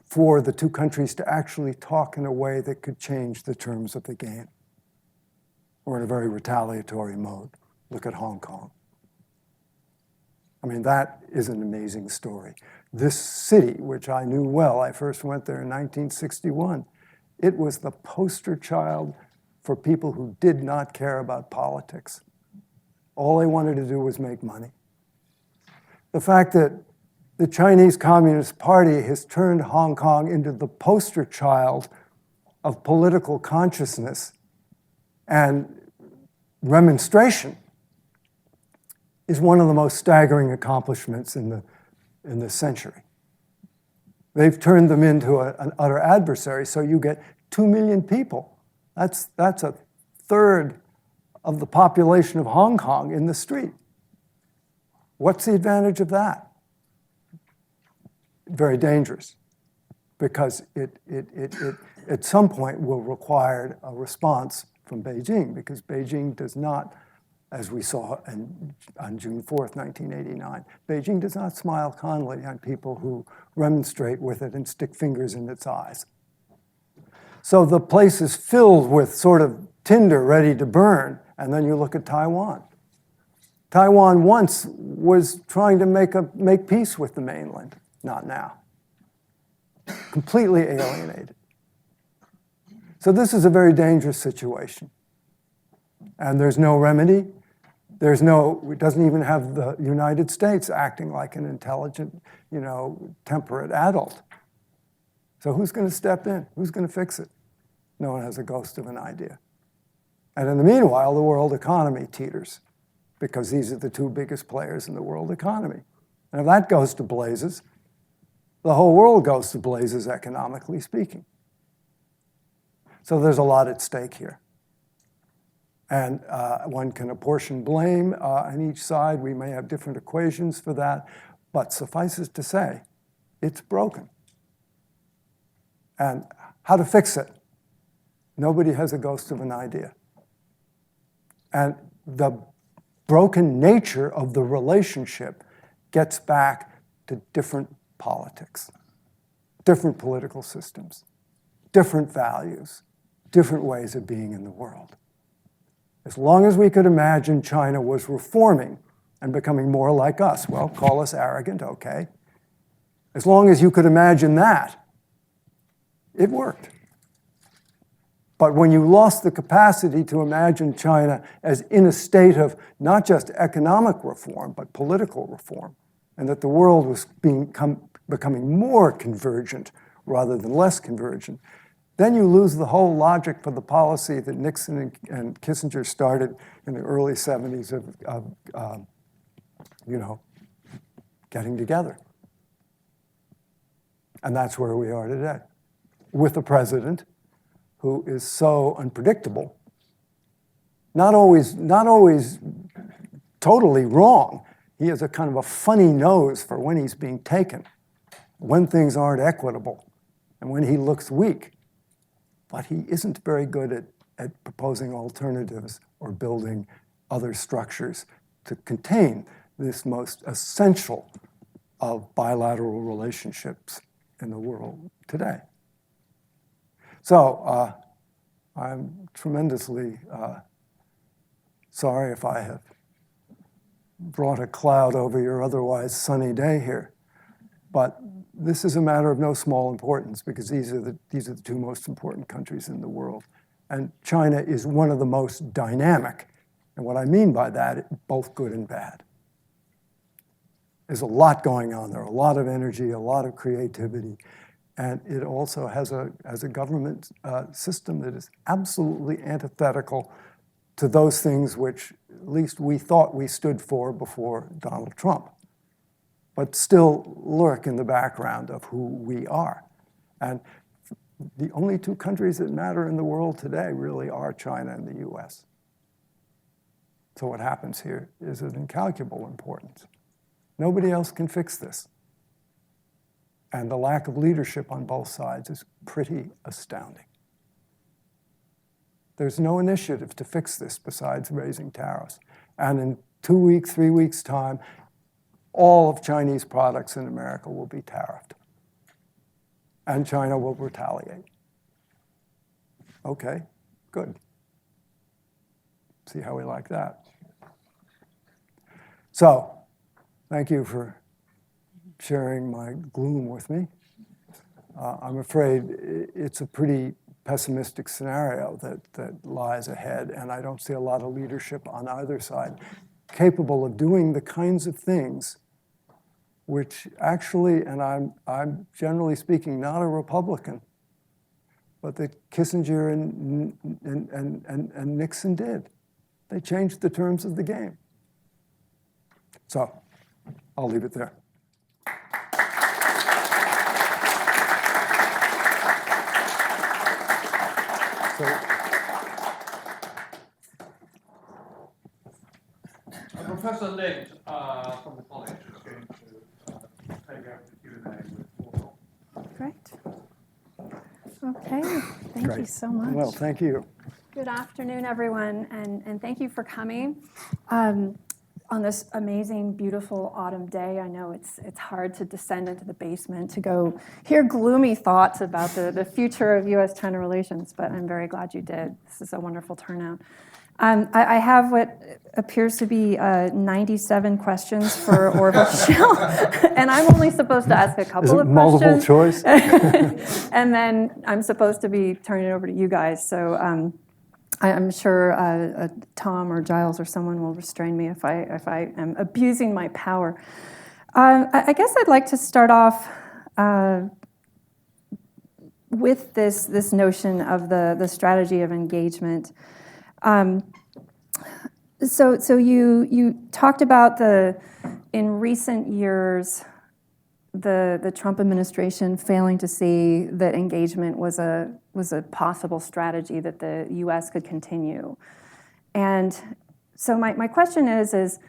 for the two countries to actually talk in a way that could change the terms of the game. We're in a very retaliatory mode. Look at Hong Kong. I mean, that is an amazing story. This city, which I knew well, I first went there in 1961, it was the poster child for people who did not care about politics. All they wanted to do was make money. The fact that the Chinese Communist Party has turned Hong Kong into the poster child of political consciousness and remonstration is one of the most staggering accomplishments in the century. They've turned them into an utter adversary, so you get 2 million people. That's a third of the population of Hong Kong in the street. What's the advantage of that? Very dangerous, because it at some point will require a response from Beijing, because Beijing does not, as we saw on June 4th, 1989, Beijing does not smile kindly on people who remonstrate with it and stick fingers in its eyes. So the place is filled with sort of tinder ready to burn, and then you look at Taiwan. Taiwan once was trying to make peace with the mainland, not now. Completely alienated. So this is a very dangerous situation. And there's no remedy. It doesn't even have the United States acting like an intelligent, temperate adult. So who's going to step in? Who's going to fix it? No one has a ghost of an idea. And in the meanwhile, the world economy teeters, because these are the two biggest players in the world economy. And if that goes to blazes, the whole world goes to blazes, economically speaking. So there's a lot at stake here. And one can apportion blame on each side. We may have different equations for that, but suffices to say, it's broken. And how to fix it? Nobody has a ghost of an idea. And the broken nature of the relationship gets back to different politics, different political systems, different values, different ways of being in the world. As long as we could imagine China was reforming and becoming more like us, well, call us arrogant, okay. As long as you could imagine that, it worked. But when you lost the capacity to imagine China as in a state of not just economic reform, but political reform, and that the world was becoming more convergent rather than less convergent, then you lose the whole logic for the policy that Nixon and Kissinger started in the early 70s of getting together. And that's where we are today. with a president who is so unpredictable, not always totally wrong. He has a kind of a funny nose for when he's being taken, when things aren't equitable, and when he looks weak. But he isn't very good at proposing alternatives or building other structures to contain this most essential of bilateral relationships in the world today. So I'm tremendously sorry if I have brought a cloud over your otherwise sunny day here. But this is a matter of no small importance because these are the two most important countries in the world. And China is one of the most dynamic. And what I mean by that, both good and bad. There's a lot going on there, a lot of energy, a lot of creativity. And it also has a government system that is absolutely antithetical to those things which at least we thought we stood for before Donald Trump, but still lurk in the background of who we are. And the only two countries that matter in the world today really are China and the US. So what happens here is of incalculable importance. Nobody else can fix this. And the lack of leadership on both sides is pretty astounding. There's no initiative to fix this besides raising tariffs. And in 2 weeks, 3 weeks' time, all of Chinese products in America will be tariffed. And China will retaliate. Okay, good. See how we like that. So, thank you for sharing my gloom with me. I'm afraid it's a pretty pessimistic scenario that lies ahead, and I don't see a lot of leadership on either side capable of doing the kinds of things which actually, and I'm generally speaking not a Republican, but that Kissinger and Nixon did. They changed the terms of the game. So I'll leave it there. Professor Lind from the college is going to take out the Q&A with Orville. Great. Okay, thank you so much. Well, thank you. Good afternoon, everyone, and thank you for coming on this amazing, beautiful autumn day. I know it's hard to descend into the basement to go hear gloomy thoughts about the future of US-China relations, but I'm very glad you did. This is a wonderful turnout. I have what appears to be 97 questions for Orville Schell, and I'm only supposed to ask a couple of questions. Multiple choice? And then I'm supposed to be turning it over to you guys. So I'm sure Tom or Giles or someone will restrain me if I am abusing my power. I guess I'd like to start off with this notion of the strategy of engagement. So you talked about in recent years the Trump administration failing to see that engagement was a possible strategy that the U.S. could continue. And so my question is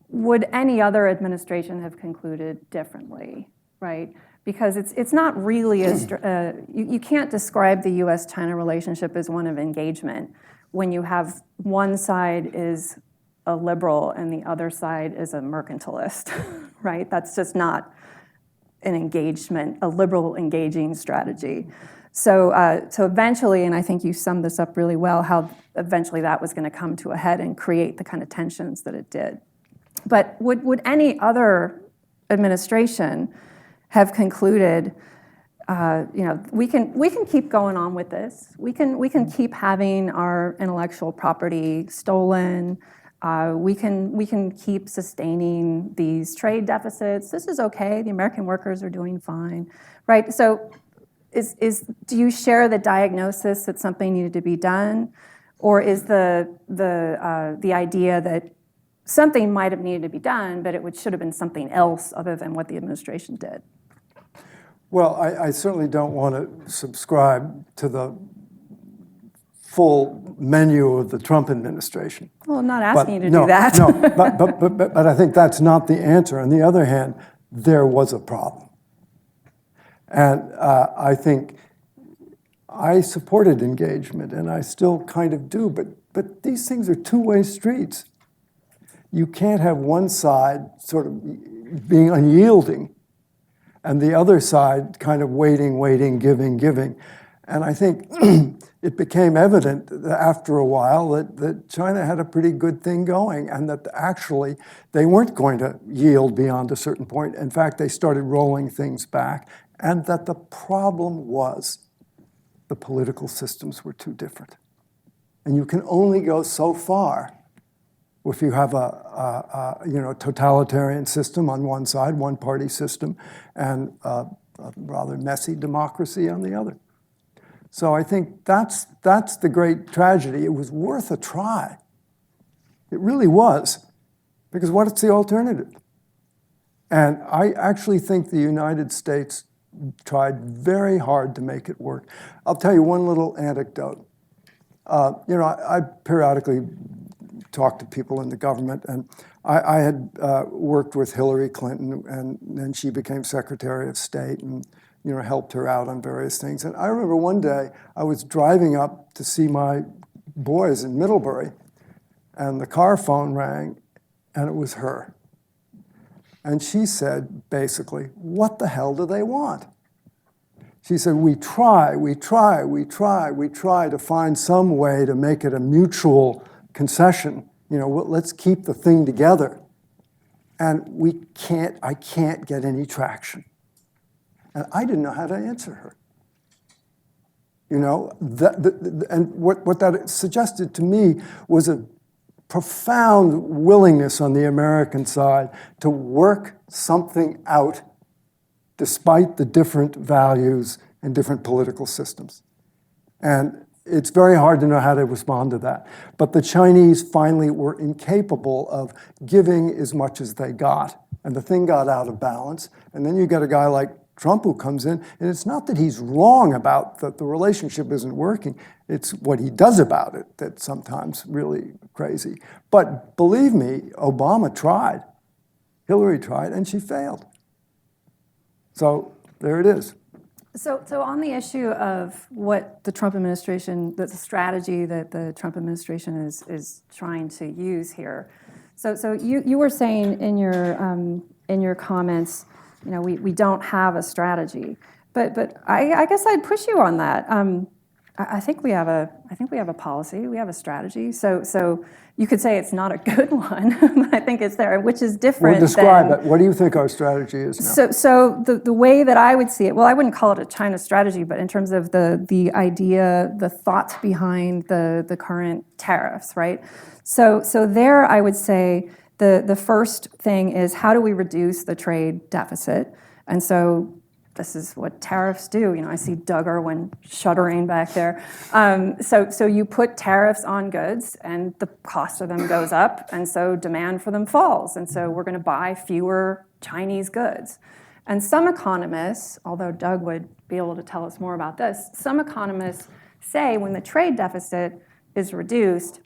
would any other administration have concluded differently, right? Because it's not really you can't describe the U.S.-China relationship as one of engagement when you have one side is a liberal and the other side is a mercantilist, right? That's just not an engagement, a liberal engaging strategy. So eventually, and I think you summed this up really well, how eventually that was going to come to a head and create the kind of tensions that it did. But would any other administration have concluded, we can keep going on with this. We can keep having our intellectual property stolen. We can keep sustaining these trade deficits. This is okay. The American workers are doing fine, right? So, do you share the diagnosis that something needed to be done, or is the idea that something might have needed to be done, but it should have been something else other than what the administration did? Well, I certainly don't want to subscribe to the full menu of the Trump administration. Well, I'm not asking you to no, do that. No, but I think that's not the answer. On the other hand, there was a problem. And I think I supported engagement, and I still kind of do, but these things are two-way streets. You can't have one side sort of being unyielding and the other side kind of waiting, giving. And I think it became evident after a while that China had a pretty good thing going, and that actually they weren't going to yield beyond a certain point. In fact, they started rolling things back, and that the problem was the political systems were too different. And you can only go so far if you have a totalitarian system on one side, one-party system, and a rather messy democracy on the other. So I think that's the great tragedy. It was worth a try. It really was, because what's the alternative? And I actually think the United States tried very hard to make it work. I'll tell you one little anecdote. I periodically talk to people in the government, and I had worked with Hillary Clinton, and then she became Secretary of State, and helped her out on various things. And I remember one day I was driving up to see my boys in Middlebury, and the car phone rang, and it was her. And she said, basically, what the hell do they want? She said, we try to find some way to make it a mutual concession. Let's keep the thing together. And I can't get any traction. And I didn't know how to answer her. And what that suggested to me was a profound willingness on the American side to work something out despite the different values and different political systems. And it's very hard to know how to respond to that. But the Chinese finally were incapable of giving as much as they got. And the thing got out of balance. And then you get a guy like Trump who comes in, and it's not that he's wrong about that the relationship isn't working. It's what he does about it that's sometimes really crazy. But believe me, Obama tried. Hillary tried, and she failed. So there it is. So on the issue of what the Trump administration, the strategy that the Trump administration is trying to use here. So you were saying in your comments, we don't have a strategy, but I guess I'd push you on that. I think we have a policy, we have a strategy. So you could say it's not a good one, but I think it's there, which is different. Well, describe it. What do you think our strategy is now? So the way that I would see it, well, I wouldn't call it a China strategy, but in terms of the idea, the thought behind the current tariffs, right? So there I would say the first thing is, how do we reduce the trade deficit? And so this is what tariffs do. I see Doug Irwin shuddering back there. So you put tariffs on goods, and the cost of them goes up, and so demand for them falls. And so we're going to buy fewer Chinese goods. And some economists, although Doug would be able to tell us more about this, some economists say when the trade deficit is reduced,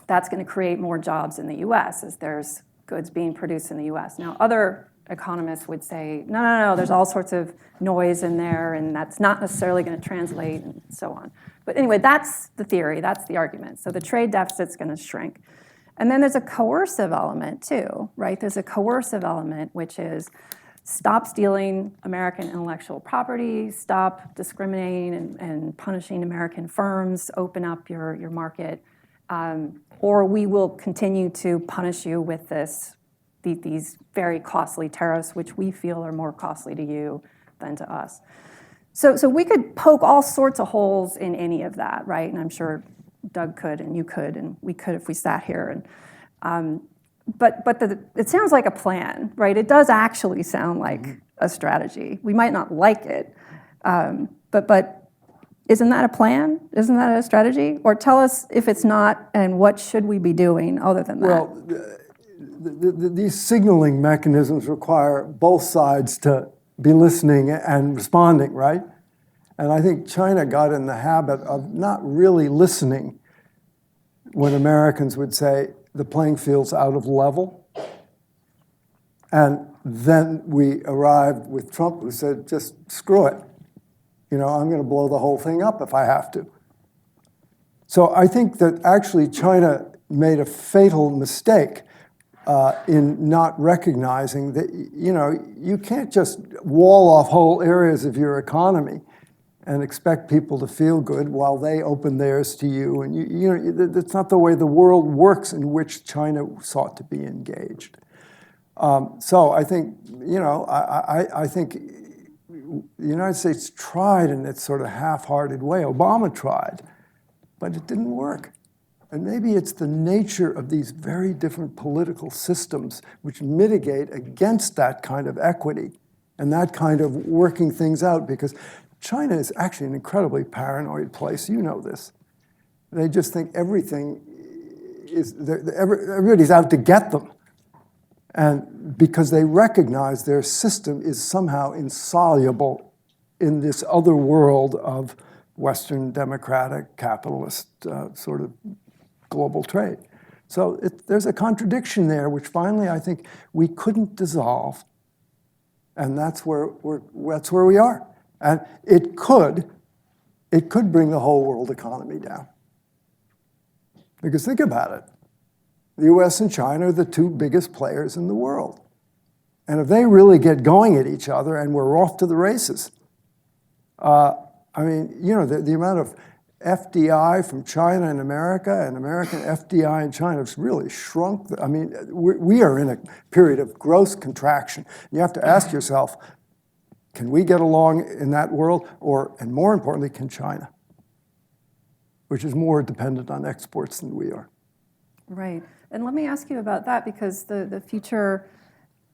that's going to create more jobs in the U.S. as there's goods being produced in the U.S. Now, other economists would say, no, there's all sorts of noise in there, and that's not necessarily going to translate, and so on. But anyway, that's the theory, that's the argument. So the trade deficit's going to shrink. And then there's a coercive element too, right? There's a coercive element, which is stop stealing American intellectual property, stop discriminating and punishing American firms, open up your market, or we will continue to punish you with these very costly tariffs, which we feel are more costly to you than to us. So we could poke all sorts of holes in any of that, right? And I'm sure Doug could, and you could, and we could if we sat here. And but it sounds like a plan, right? It does actually sound like a strategy. We might not like it, but isn't that a plan? Isn't that a strategy? Or tell us if it's not, and what should we be doing other than that? Well, these signaling mechanisms require both sides to be listening and responding, right? And I think China got in the habit of not really listening when Americans would say the playing field's out of level. And then we arrived with Trump, who said, just screw it. I'm going to blow the whole thing up if I have to. So I think that actually China made a fatal mistake in not recognizing that, you can't just wall off whole areas of your economy and expect people to feel good while they open theirs to you. And that's not the way the world works in which China sought to be engaged. So I think, I think the United States tried in its sort of half-hearted way. Obama tried, but it didn't work. And maybe it's the nature of these very different political systems which mitigate against that kind of equity and that kind of working things out, because China is actually an incredibly paranoid place. You know this. They just think everything is, everybody's out to get them. And because they recognize their system is somehow insoluble in this other world of Western democratic capitalist sort of global trade. So there's a contradiction there, which finally I think we couldn't dissolve. And that's where we are. And it could bring the whole world economy down. Because think about it. The US and China are the two biggest players in the world. And if they really get going at each other and we're off to the races, the amount of FDI from China and American FDI in China has really shrunk. I mean, we are in a period of gross contraction. You have to ask yourself, can we get along in that world? And more importantly, can China, which is more dependent on exports than we are. Right. And let me ask you about that, because the future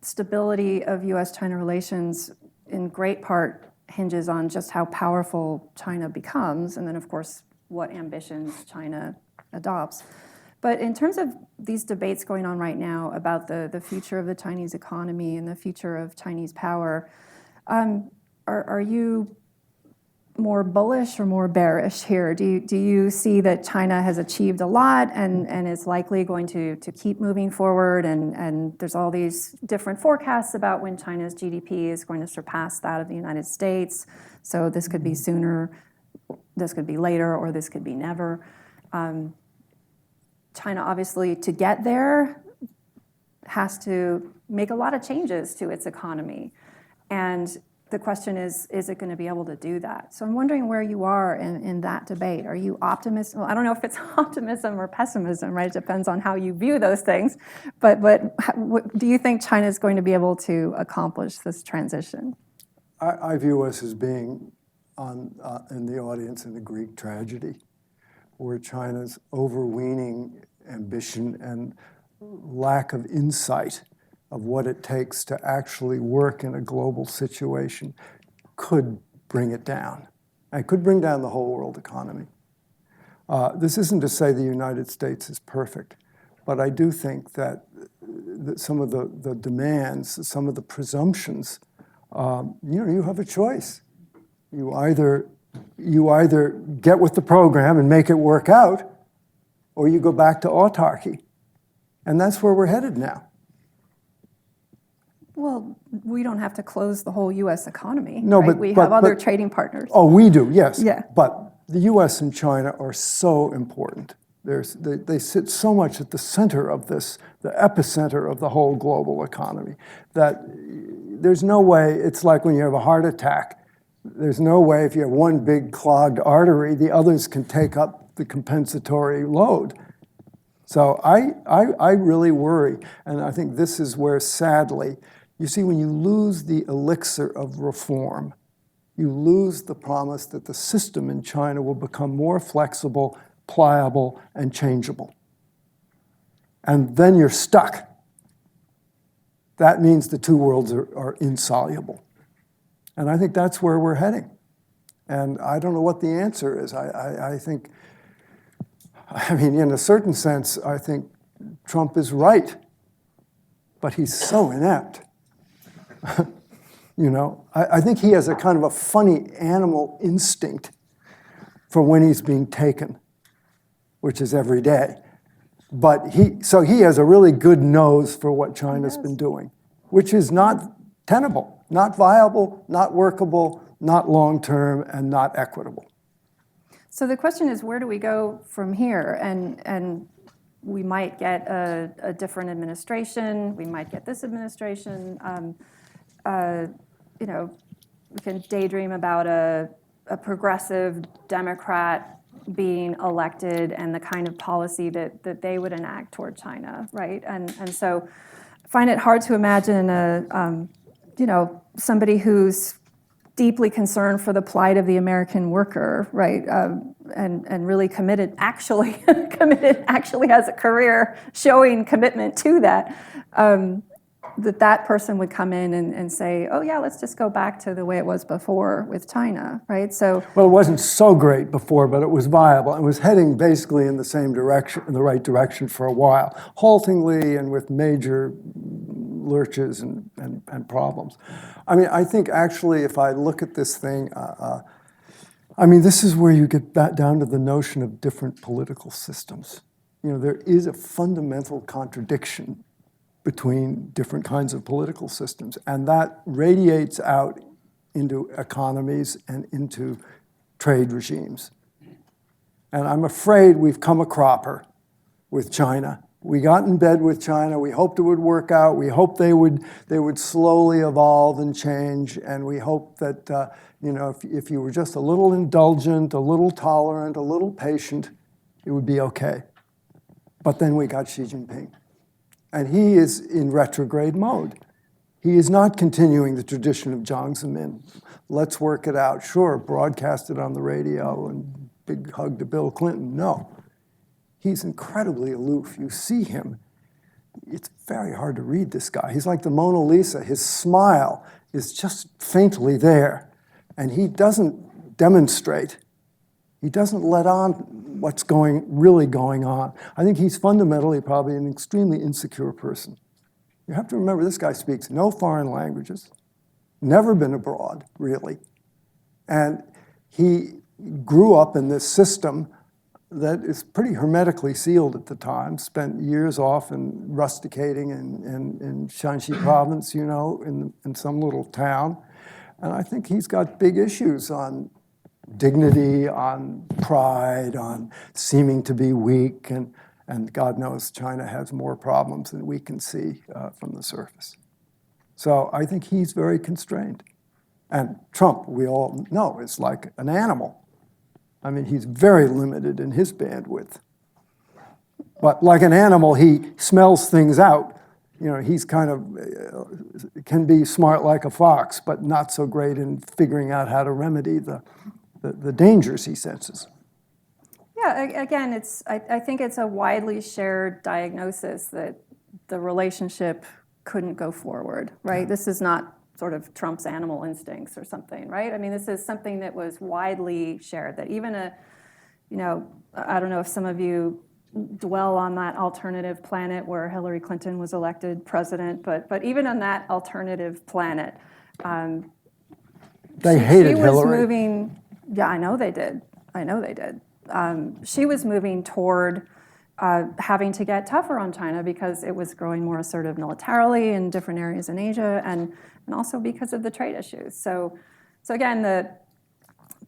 stability of US-China relations in great part hinges on just how powerful China becomes, and then, of course, what ambitions China adopts. But in terms of these debates going on right now about the future of the Chinese economy and the future of Chinese power, are you more bullish or more bearish here? Do you see that China has achieved a lot and is likely going to keep moving forward? And there's all these different forecasts about when China's GDP is going to surpass that of the United States. So this could be sooner, this could be later, or this could be never. China, obviously, to get there, has to make a lot of changes to its economy. And the question is it going to be able to do that? So I'm wondering where you are in that debate. Are you optimistic? Well, I don't know if it's optimism or pessimism, right? It depends on how you view those things. But do you think China is going to be able to accomplish this transition? I view us as being in the audience in the Greek tragedy, where China's overweening ambition and lack of insight of what it takes to actually work in a global situation could bring it down. And could bring down the whole world economy. This isn't to say the United States is perfect, but I do think that some of the demands, some of the presumptions, you have a choice. You either get with the program and make it work out, or you go back to autarky. And that's where we're headed now. Well, we don't have to close the whole U.S. economy. No, right? but we have other trading partners. Oh, we do, yes. Yeah. But the U.S. and China are so important. They sit so much at the center of this, the epicenter of the whole global economy, that there's no way. It's like when you have a heart attack. There's no way if you have one big clogged artery, the others can take up the compensatory load. So I really worry, and I think this is where, sadly, you see, when you lose the elixir of reform, you lose the promise that the system in China will become more flexible, pliable, and changeable. And then you're stuck. That means the two worlds are insoluble. And I think that's where we're heading. And I don't know what the answer is. I think, in a certain sense, I think Trump is right, but he's so inept. You know, I think he has a kind of a funny animal instinct for when he's being taken, which is every day. But he has a really good nose for what China's been doing, which is not tenable, not viable, not workable, not long-term, and not equitable. So the question is, where do we go from here? And we might get a different administration. We might get this administration. You know, we can daydream about a progressive Democrat being elected and the kind of policy that they would enact toward China, right? And so I find it hard to imagine you know, somebody who's deeply concerned for the plight of the American worker, right? And really actually has a career showing commitment to that. That person would come in and say, oh yeah, let's just go back to the way it was before with China, right? So, well, it wasn't so great before, but it was viable. It was heading basically in the same direction, in the right direction for a while, haltingly and with major lurches and problems. I mean, I think actually if I look at this thing, I mean, this is where you get back down to the notion of different political systems. You know, there is a fundamental contradiction between different kinds of political systems, and that radiates out into economies and into trade regimes. And I'm afraid we've come a cropper with China. We got in bed with China. We hoped it would work out. We hoped they would slowly evolve and change. And we hoped that you know, if you were just a little indulgent, a little tolerant, a little patient, it would be okay. But then we got Xi Jinping. And he is in retrograde mode. He is not continuing the tradition of Jiang Zemin. Let's work it out. Sure, broadcast it on the radio and big hug to Bill Clinton. No. He's incredibly aloof. You see him. It's very hard to read this guy. He's like the Mona Lisa. His smile is just faintly there. And he doesn't demonstrate. He doesn't let on what's really going on. I think he's fundamentally probably an extremely insecure person. You have to remember this guy speaks no foreign languages, never been abroad, really. And he grew up in this system that is pretty hermetically sealed at the time, spent years off in rusticating in Shanxi province, you know, in some little town. And I think he's got big issues on dignity, on pride, on seeming to be weak, and God knows China has more problems than we can see from the surface. So I think he's very constrained. And Trump, we all know, is like an animal. I mean, he's very limited in his bandwidth. But like an animal, he smells things out. You know, he's kind of, can be smart like a fox, but not so great in figuring out how to remedy the dangers he senses. yeah, again, I think it's a widely shared diagnosis that the relationship couldn't go forward, right? Yeah. This is not sort of Trump's animal instincts or something, right? I mean, this is something that was widely shared, that even you know, I don't know if some of you dwell on that alternative planet where Hillary Clinton was elected president, but even on that alternative planet, they hated Hillary. Hillary. Was moving. Yeah, I know they did. She was moving toward having to get tougher on China because it was growing more assertive militarily in different areas in Asia, and also because of the trade issues. So again,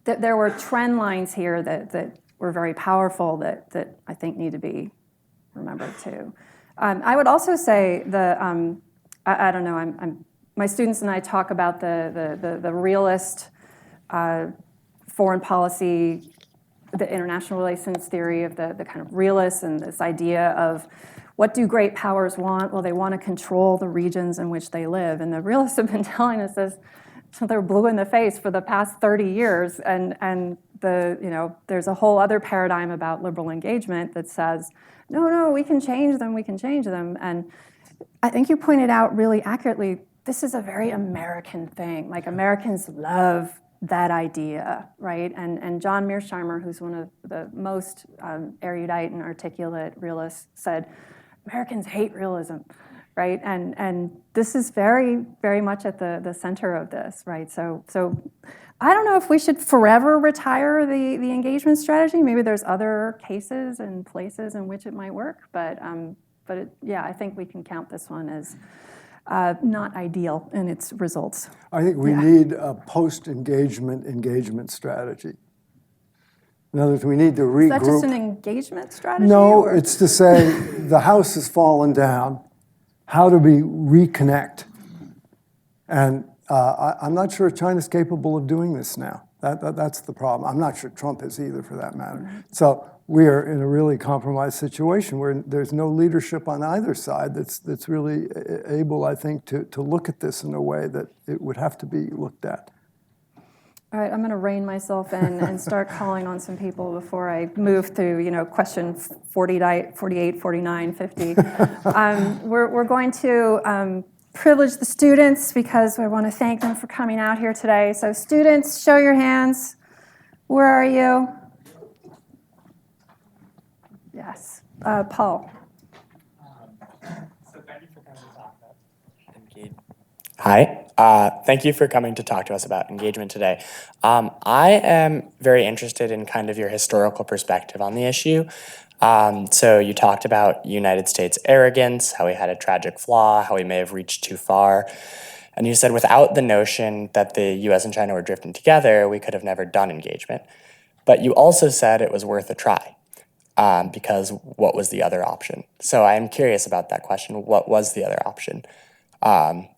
there were trend lines here that were very powerful that I think need to be remembered too. I would also say I don't know. My students and I talk about the realist foreign policy, the international relations theory of the kind of realists, and this idea of what do great powers want? Well, they want to control the regions in which they live. And the realists have been telling us this, so they're blue in the face for the past 30 years. And there's a whole other paradigm about liberal engagement that says, no, we can change them. And I think you pointed out really accurately, this is a very American thing. Like, Americans love that idea, right? And John Mearsheimer, who's one of the most erudite and articulate realists, said, Americans hate realism. right? And this is very, very much at the center of this, right? So I don't know if we should forever retire the engagement strategy. Maybe there's other cases and places in which it might work, but yeah, I think we can count this one as not ideal in its results. I think we need a post-engagement strategy. In other words, we need to regroup. Is that just an engagement strategy? No, or? it's to say the house has fallen down. How do we reconnect? And I'm not sure China's capable of doing this now. That's the problem. I'm not sure Trump is either, for that matter. Mm-hmm. So we are in a really compromised situation where there's no leadership on either side that's really able, I think, to look at this in a way that it would have to be looked at. All right, I'm going to rein myself in and start calling on some people before I move to, question 48, 49, 50. We're going to privilege the students because I want to thank them for coming out here today. So students, show your hands. Where are you? Yes. Paul. So thank you for coming to talk about engagement. Hi. Thank you for coming to talk to us about engagement today. I am very interested in kind of your historical perspective on the issue. So you talked about United States arrogance, how we had a tragic flaw, how we may have reached too far. And you said without the notion that the US and China were drifting together, we could have never done engagement. But you also said it was worth a try. Because what was the other option? So I'm curious about that question. What was the other option?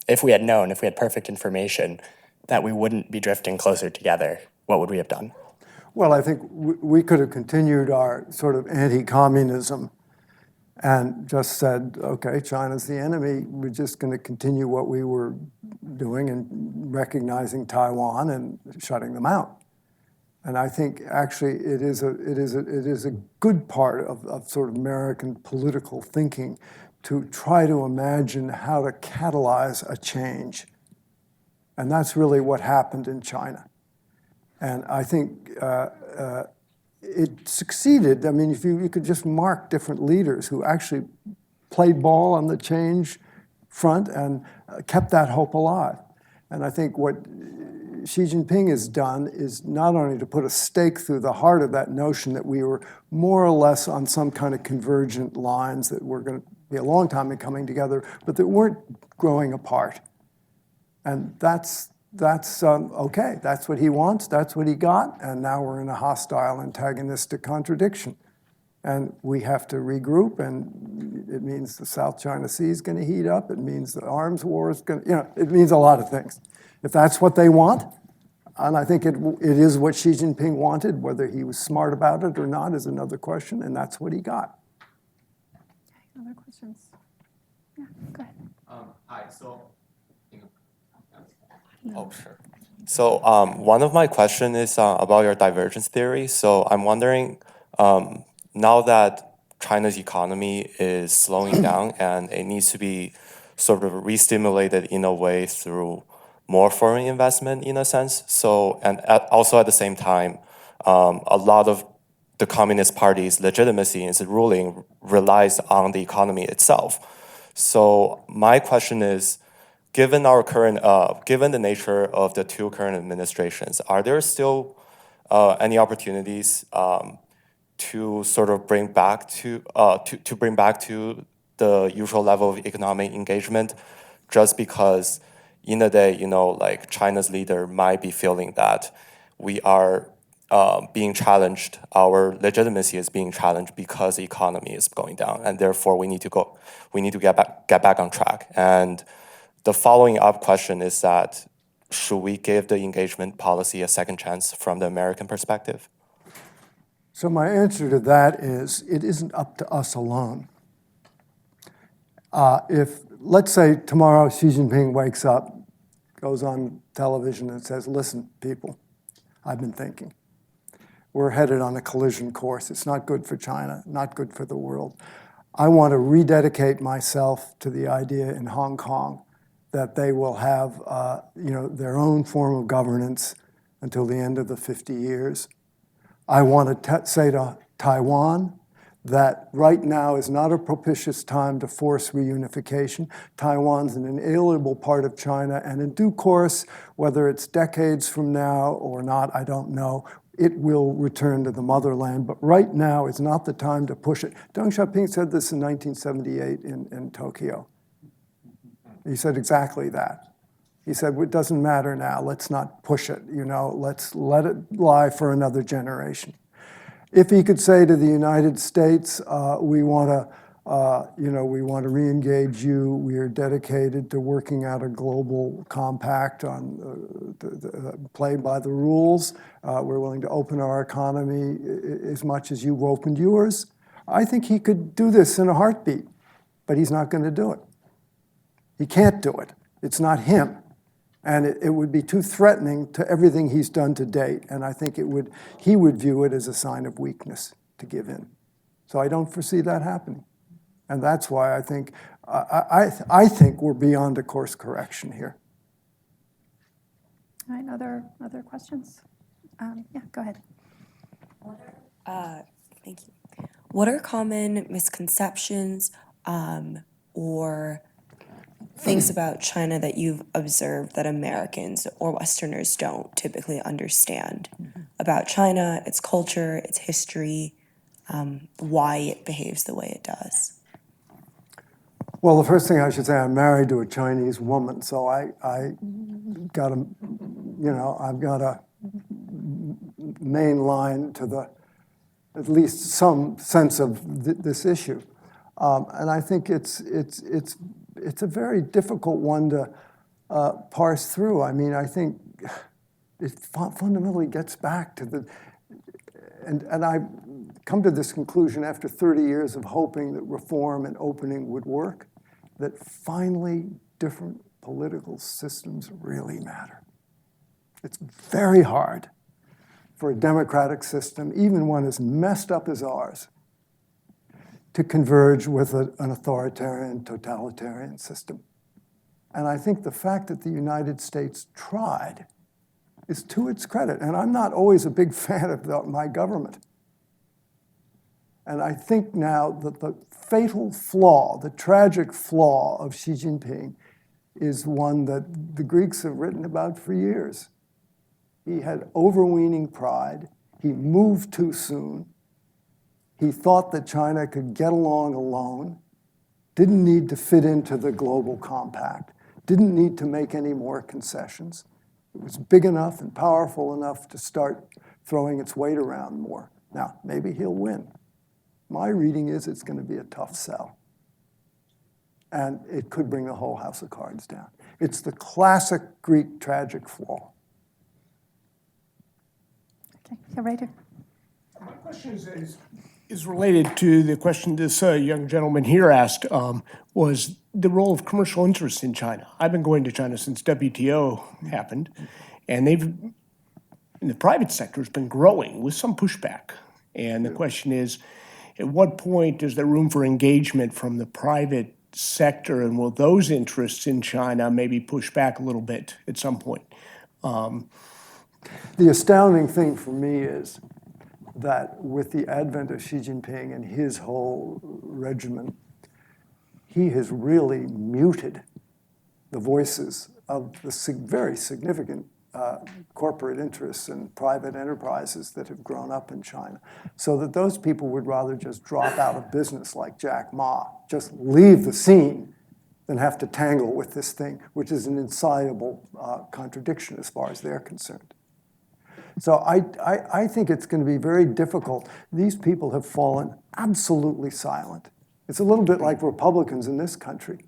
If we had known, if we had perfect information that we wouldn't be drifting closer together, what would we have done? Well, I think we could have continued our sort of anti-communism and just said, okay, China's the enemy. We're just going to continue what we were doing and recognizing Taiwan and shutting them out. And I think actually it is a good part of sort of American political thinking to try to imagine how to catalyze a change. And that's really what happened in China. And I think it succeeded. I mean, if you could just mark different leaders who actually played ball on the change front and kept that hope alive. And I think what Xi Jinping has done is not only to put a stake through the heart of that notion that we were more or less on some kind of convergent lines that were going to be a long time in coming together, but that weren't growing apart. And that's okay. That's what he wants. That's what he got. And now we're in a hostile, antagonistic contradiction. And we have to regroup, and it means the South China Sea is going to heat up. It means the arms war is going to, it means a lot of things. If that's what they want, and I think it is what Xi Jinping wanted, whether he was smart about it or not is another question, and that's what he got. Okay, other questions? Yeah, go ahead. Hi, so. No. Oh, sure. So one of my questions is about your divergence theory. So I'm wondering, now that China's economy is slowing down and it needs to be sort of re-stimulated in a way through more foreign investment in a sense. So, and also at the same time, a lot of the Communist Party's legitimacy in its ruling relies on the economy itself. So my question is, given our current, given the nature of the two current administrations, are there still any opportunities to sort of bring back to bring back to the usual level of economic engagement, just because in the day, like China's leader might be feeling that we are being challenged, our legitimacy is being challenged because the economy is going down, and therefore we need to get back on track. And the following up question is that, should we give the engagement policy a second chance from the American perspective? So my answer to that is, it isn't up to us alone. If, let's say tomorrow Xi Jinping wakes up, goes on television and says, listen, people, I've been thinking. We're headed on a collision course. It's not good for China, not good for the world. I want to rededicate myself to the idea in Hong Kong that they will have their own form of governance until the end of the 50 years. I want to say to Taiwan that right now is not a propitious time to force reunification. Taiwan's an inalienable part of China, and in due course, whether it's decades from now or not, I don't know, it will return to the motherland. But right now is not the time to push it. Deng Xiaoping said this in 1978 in Tokyo. He said exactly that. He said, it doesn't matter now, let's not push it, let's let it lie for another generation. If he could say to the United States, we want to re-engage you. We are dedicated to working out a global compact on play by the rules. We're willing to open our economy as much as you've opened yours. I think he could do this in a heartbeat, but he's not going to do it. He can't do it. It's not him. And it would be too threatening to everything he's done to date. And I think he would view it as a sign of weakness to give in. So I don't foresee that happening. And that's why I think we're beyond a course correction here. All right, other questions? Yeah, go ahead. Thank you. What are common misconceptions or things about China that you've observed that Americans or Westerners don't typically understand about China, its culture, its history, why it behaves the way it does? Well, the first thing I should say, I'm married to a Chinese woman, so I got I've got a main line to at least some sense of this issue, and I think it's a very difficult one to parse through. I mean, I think it fundamentally gets back to and I've come to this conclusion after 30 years of hoping that reform and opening would work, that finally different political systems really matter. It's very hard for a democratic system, even one as messed up as ours, to converge with an authoritarian, totalitarian system. And I think the fact that the United States tried is to its credit. And I'm not always a big fan of my government. And I think now that the fatal flaw, the tragic flaw of Xi Jinping is one that the Greeks have written about for years. He had overweening pride. He moved too soon. He thought that China could get along alone, didn't need to fit into the global compact, didn't need to make any more concessions. It was big enough and powerful enough to start throwing its weight around more. Now, maybe he'll win. My reading is it's going to be a tough sell. And it could bring the whole house of cards down. It's the classic Greek tragic flaw. Okay, yeah, right here. My question is related to the question this young gentleman here asked, was the role of commercial interests in China. I've been going to China since WTO happened, and in the private sector has been growing with some pushback. And the question is, at what point is there room for engagement from the private sector, and will those interests in China maybe push back a little bit at some point? The astounding thing for me is that with the advent of Xi Jinping and his whole regimen, he has really muted the voices of the very significant corporate interests and private enterprises that have grown up in China, so that those people would rather just drop out of business like Jack Ma, just leave the scene, than have to tangle with this thing, which is an insoluble contradiction as far as they're concerned. So I think it's going to be very difficult. These people have fallen absolutely silent. It's a little bit like Republicans in this country.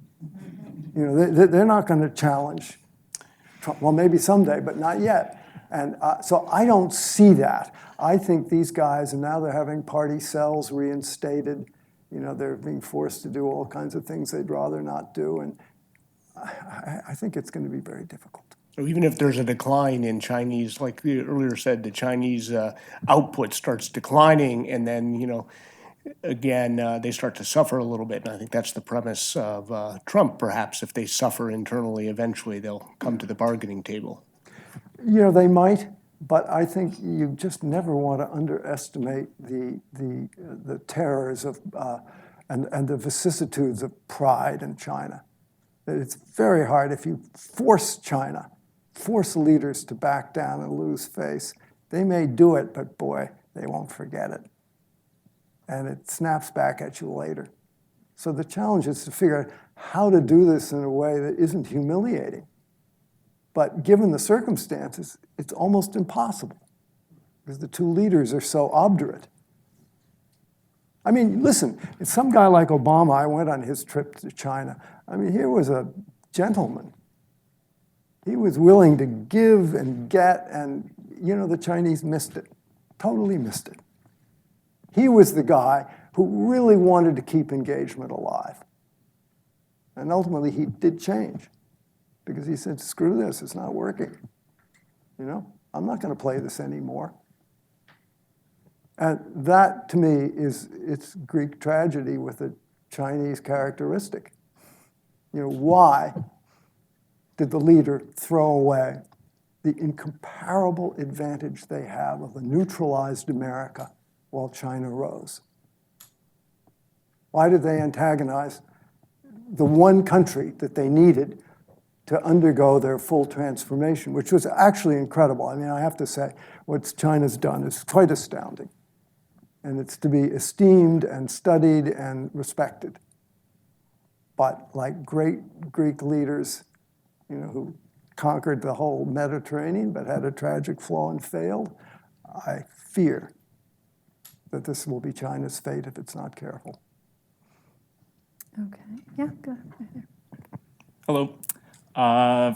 You know, they're not going to challenge Trump. Well, maybe someday, but not yet. And so I don't see that. I think these guys, and now they're having party cells reinstated. You know, they're being forced to do all kinds of things they'd rather not do. And I think it's going to be very difficult. So even if there's a decline in Chinese, like you earlier said, the Chinese output starts declining, and then, you know, again, they start to suffer a little bit. And I think that's the premise of Trump, perhaps. If they suffer internally, eventually they'll come to the bargaining table. You know, they might, But I think you just never want to underestimate the terrors of and the vicissitudes of pride in China. It's very hard if you force leaders to back down and lose face. They may do it, but boy, they won't forget it. And it snaps back at you later. So the challenge is to figure out how to do this in a way that isn't humiliating. But given the circumstances, it's almost impossible because the two leaders are so obdurate. I mean, listen, if some guy like Obama, I went on his trip to China. I mean, here was a gentleman. He was willing to give and get, and the Chinese missed it, totally missed it. He was the guy who really wanted to keep engagement alive. And ultimately, he did change. Because he said, screw this, it's not working. I'm not going to play this anymore. And that, to me, it's Greek tragedy with a Chinese characteristic. Why did the leader throw away the incomparable advantage they have of a neutralized America while China rose? Why did they antagonize the one country that they needed to undergo their full transformation, which was actually incredible? I mean, I have to say, what China's done is quite astounding. And it's to be esteemed and studied and respected. But like great Greek leaders, who conquered the whole Mediterranean but had a tragic flaw and failed, I fear that this will be China's fate if it's not careful. Okay, yeah, go ahead. Hello.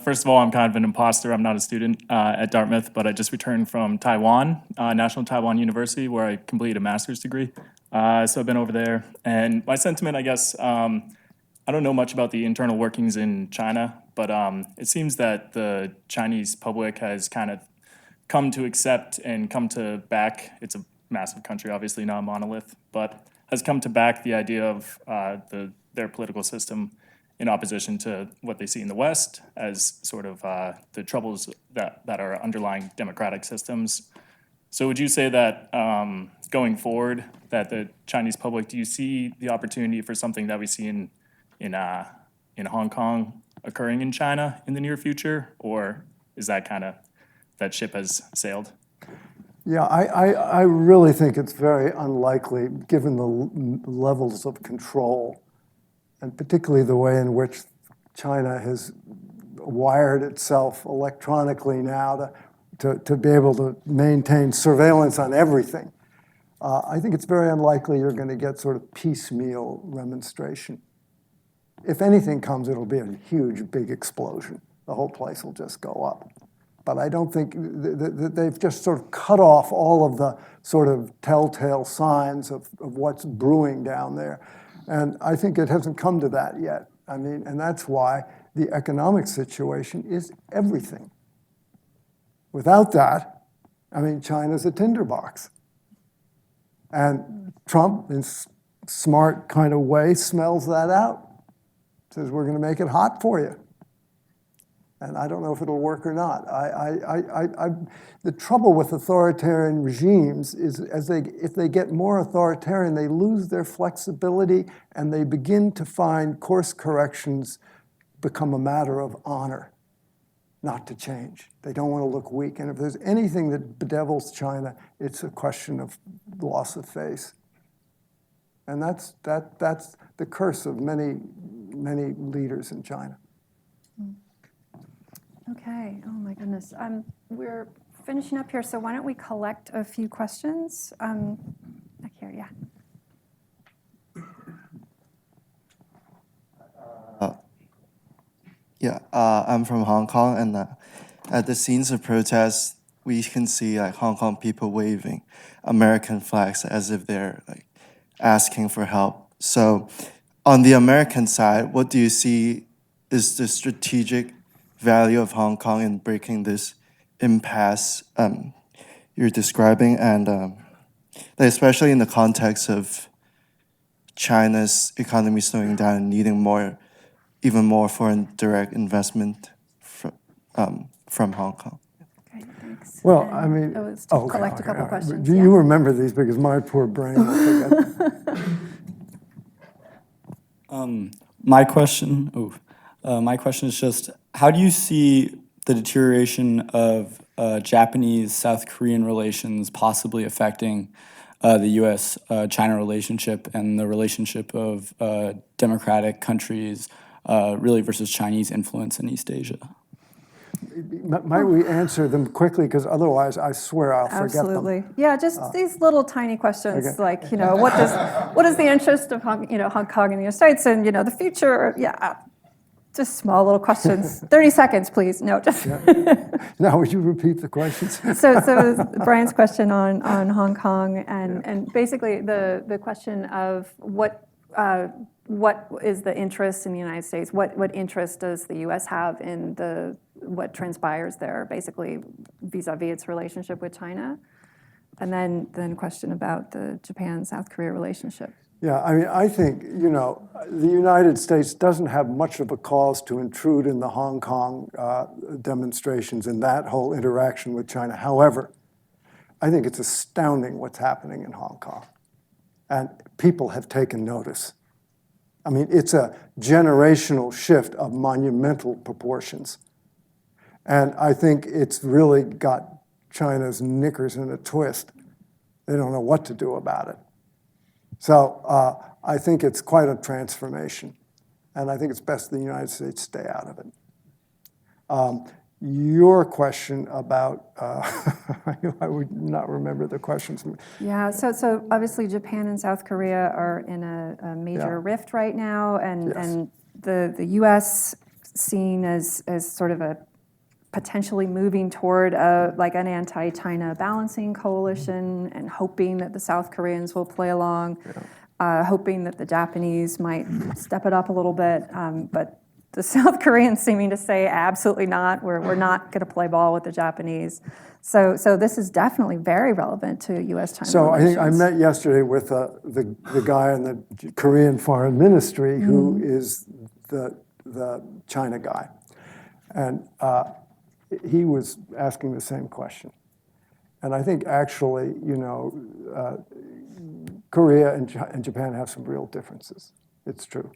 First of all, I'm kind of an imposter. I'm not a student at Dartmouth, but I just returned from Taiwan, National Taiwan University, where I completed a master's degree. So I've been over there. And my sentiment, I guess, I don't know much about the internal workings in China, but it seems that the Chinese public has kind of come to accept and come to back, it's a massive country, obviously not a monolith, but has come to back the idea of their political system in opposition to what they see in the West as sort of the troubles that are underlying democratic systems. So would you say that going forward, that the Chinese public, do you see the opportunity for something that we see in Hong Kong occurring in China in the near future? Or is that kind of, that ship has sailed? Yeah, I really think it's very unlikely, given the levels of control, and particularly the way in which China has wired itself electronically now to be able to maintain surveillance on everything. I think it's very unlikely you're going to get sort of piecemeal remonstration. If anything comes, it'll be a huge, big explosion. The whole place will just go up. But I don't think they've just sort of cut off all of the sort of telltale signs of what's brewing down there. And I think it hasn't come to that yet. I mean, and that's why the economic situation is everything. Without that, I mean, China's a tinderbox. And Trump, in smart kind of way, smells that out. Says, we're going to make it hot for you. And I don't know if it'll work or not. The trouble with authoritarian regimes is if they get more authoritarian, they lose their flexibility and they begin to find course corrections become a matter of honor, not to change. They don't want to look weak. And if there's anything that bedevils China, it's a question of loss of face. And that's the curse of many leaders in China. Okay, oh my goodness. We're finishing up here, so why don't we collect a few questions? Back here, yeah. I'm from Hong Kong, and at the scenes of protests, we can see like Hong Kong people waving American flags as if they're like asking for help. So, on the American side, what do you see is the strategic value of Hong Kong in breaking this impasse you're describing, and especially in the context of China's economy slowing down and needing even more foreign direct investment from Hong Kong? Okay, thanks. Max. Well, and I mean, it was to collect a couple all right. questions. You remember these because my poor brain will forget them. My question is just, how do you see the deterioration of Japanese-South Korean relations possibly affecting the U.S.-China relationship and the relationship of democratic countries really versus Chinese influence in East Asia? Might we answer them quickly, because otherwise I swear I'll forget them. Absolutely. Yeah, just these little tiny questions, Okay. like, what is the interest of Hong Kong and the United States and, the future? Yeah, just small little questions. 30 seconds, please. No, just. Now, would you repeat the questions? So Brian's question on Hong Kong and basically the question of what is the interest in the United States? What interest does the U.S. have in what transpires there, basically vis-a-vis its relationship with China? And then question about the Japan-South Korea relationship. Yeah, I mean, I think, the United States doesn't have much of a cause to intrude in the Hong Kong demonstrations and that whole interaction with China. However, I think it's astounding what's happening in Hong Kong. And people have taken notice. I mean, it's a generational shift of monumental proportions. And I think it's really got China's knickers in a twist. They don't know what to do about it. So I think it's quite a transformation. And I think it's best the United States stay out of it. Your question about, I would not remember the questions. Yeah, so obviously Japan and South Korea are in a major rift right now, and the U.S. seen as sort of a potentially moving toward an anti-China balancing coalition and hoping that the South Koreans will play along, hoping that the Japanese might step it up a little bit, but the South Koreans seeming to say absolutely not, we're not going to play ball with the Japanese. So this is definitely very relevant to U.S.-China So relations. I think I met yesterday with the guy in the Korean Foreign Ministry who is the China guy. And he was asking the same question. And I think actually, Korea and Japan have some real differences. It's true.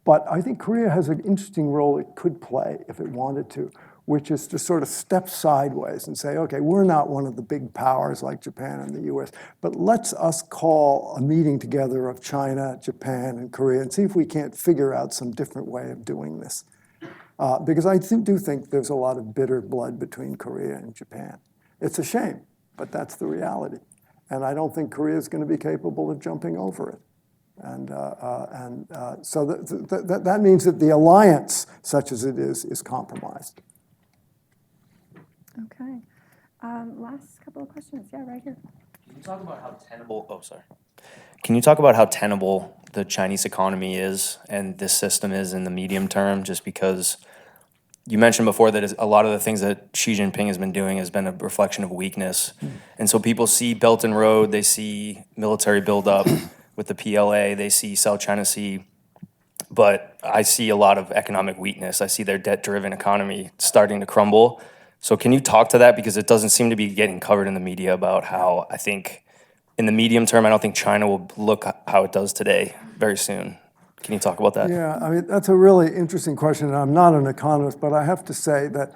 But I think Korea has an interesting role it could play if it wanted to, which is to sort of step sideways and say, okay, we're not one of the big powers like Japan and the US, but let's us call a meeting together of China, Japan, and Korea and see if we can't figure out some different way of doing this. Because I do think there's a lot of bitter blood between Korea and Japan. It's a shame, but that's the reality. And I don't think Korea is going to be capable of jumping over it. And so that means that the alliance, such as it is compromised. Okay. Last couple of questions. Yeah, right here. Can you talk about how tenable? Can you talk about how tenable the Chinese economy is and this system is in the medium term? Just because you mentioned before that a lot of the things that Xi Jinping has been doing has been a reflection of weakness, and so people see Belt and Road, they see military buildup with the PLA, they see South China Sea, but I see a lot of economic weakness. I see their debt-driven economy starting to crumble. So can you talk to that? Because it doesn't seem to be getting covered in the media about how I think in the medium term, I don't think China will look how it does today very soon. Can you talk about that? Yeah, I mean, that's a really interesting question. And I'm not an economist, but I have to say that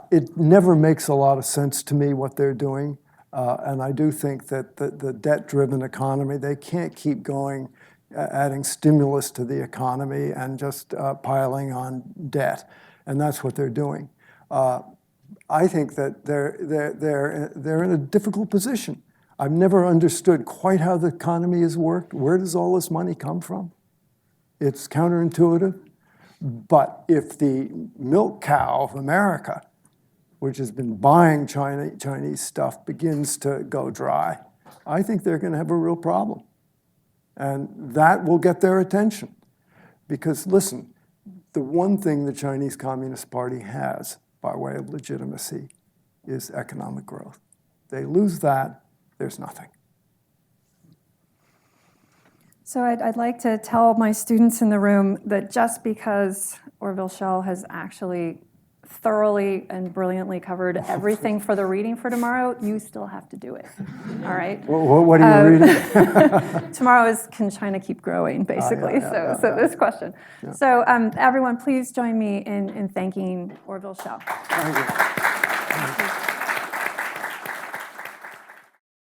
it never makes a lot of sense to me what they're doing. And I do think that the debt-driven economy, they can't keep going, adding stimulus to the economy and just piling on debt. And that's what they're doing. I think that they're in a difficult position. I've never understood quite how the economy has worked. Where does all this money come from? It's counterintuitive. But if the milk cow of America, which has been buying Chinese stuff, begins to go dry, I think they're going to have a real problem. And that will get their attention. Because, listen, the one thing the Chinese Communist Party has by way of legitimacy is economic growth. They lose that, there's nothing. So I'd like to tell my students in the room that just because Orville Schell has actually thoroughly and brilliantly covered everything for the reading for tomorrow. You still have to do it. All right? What are you reading? Tomorrow is Can China Keep Growing, basically. So this question. So everyone, please join me in thanking Orville Schell. Thank you.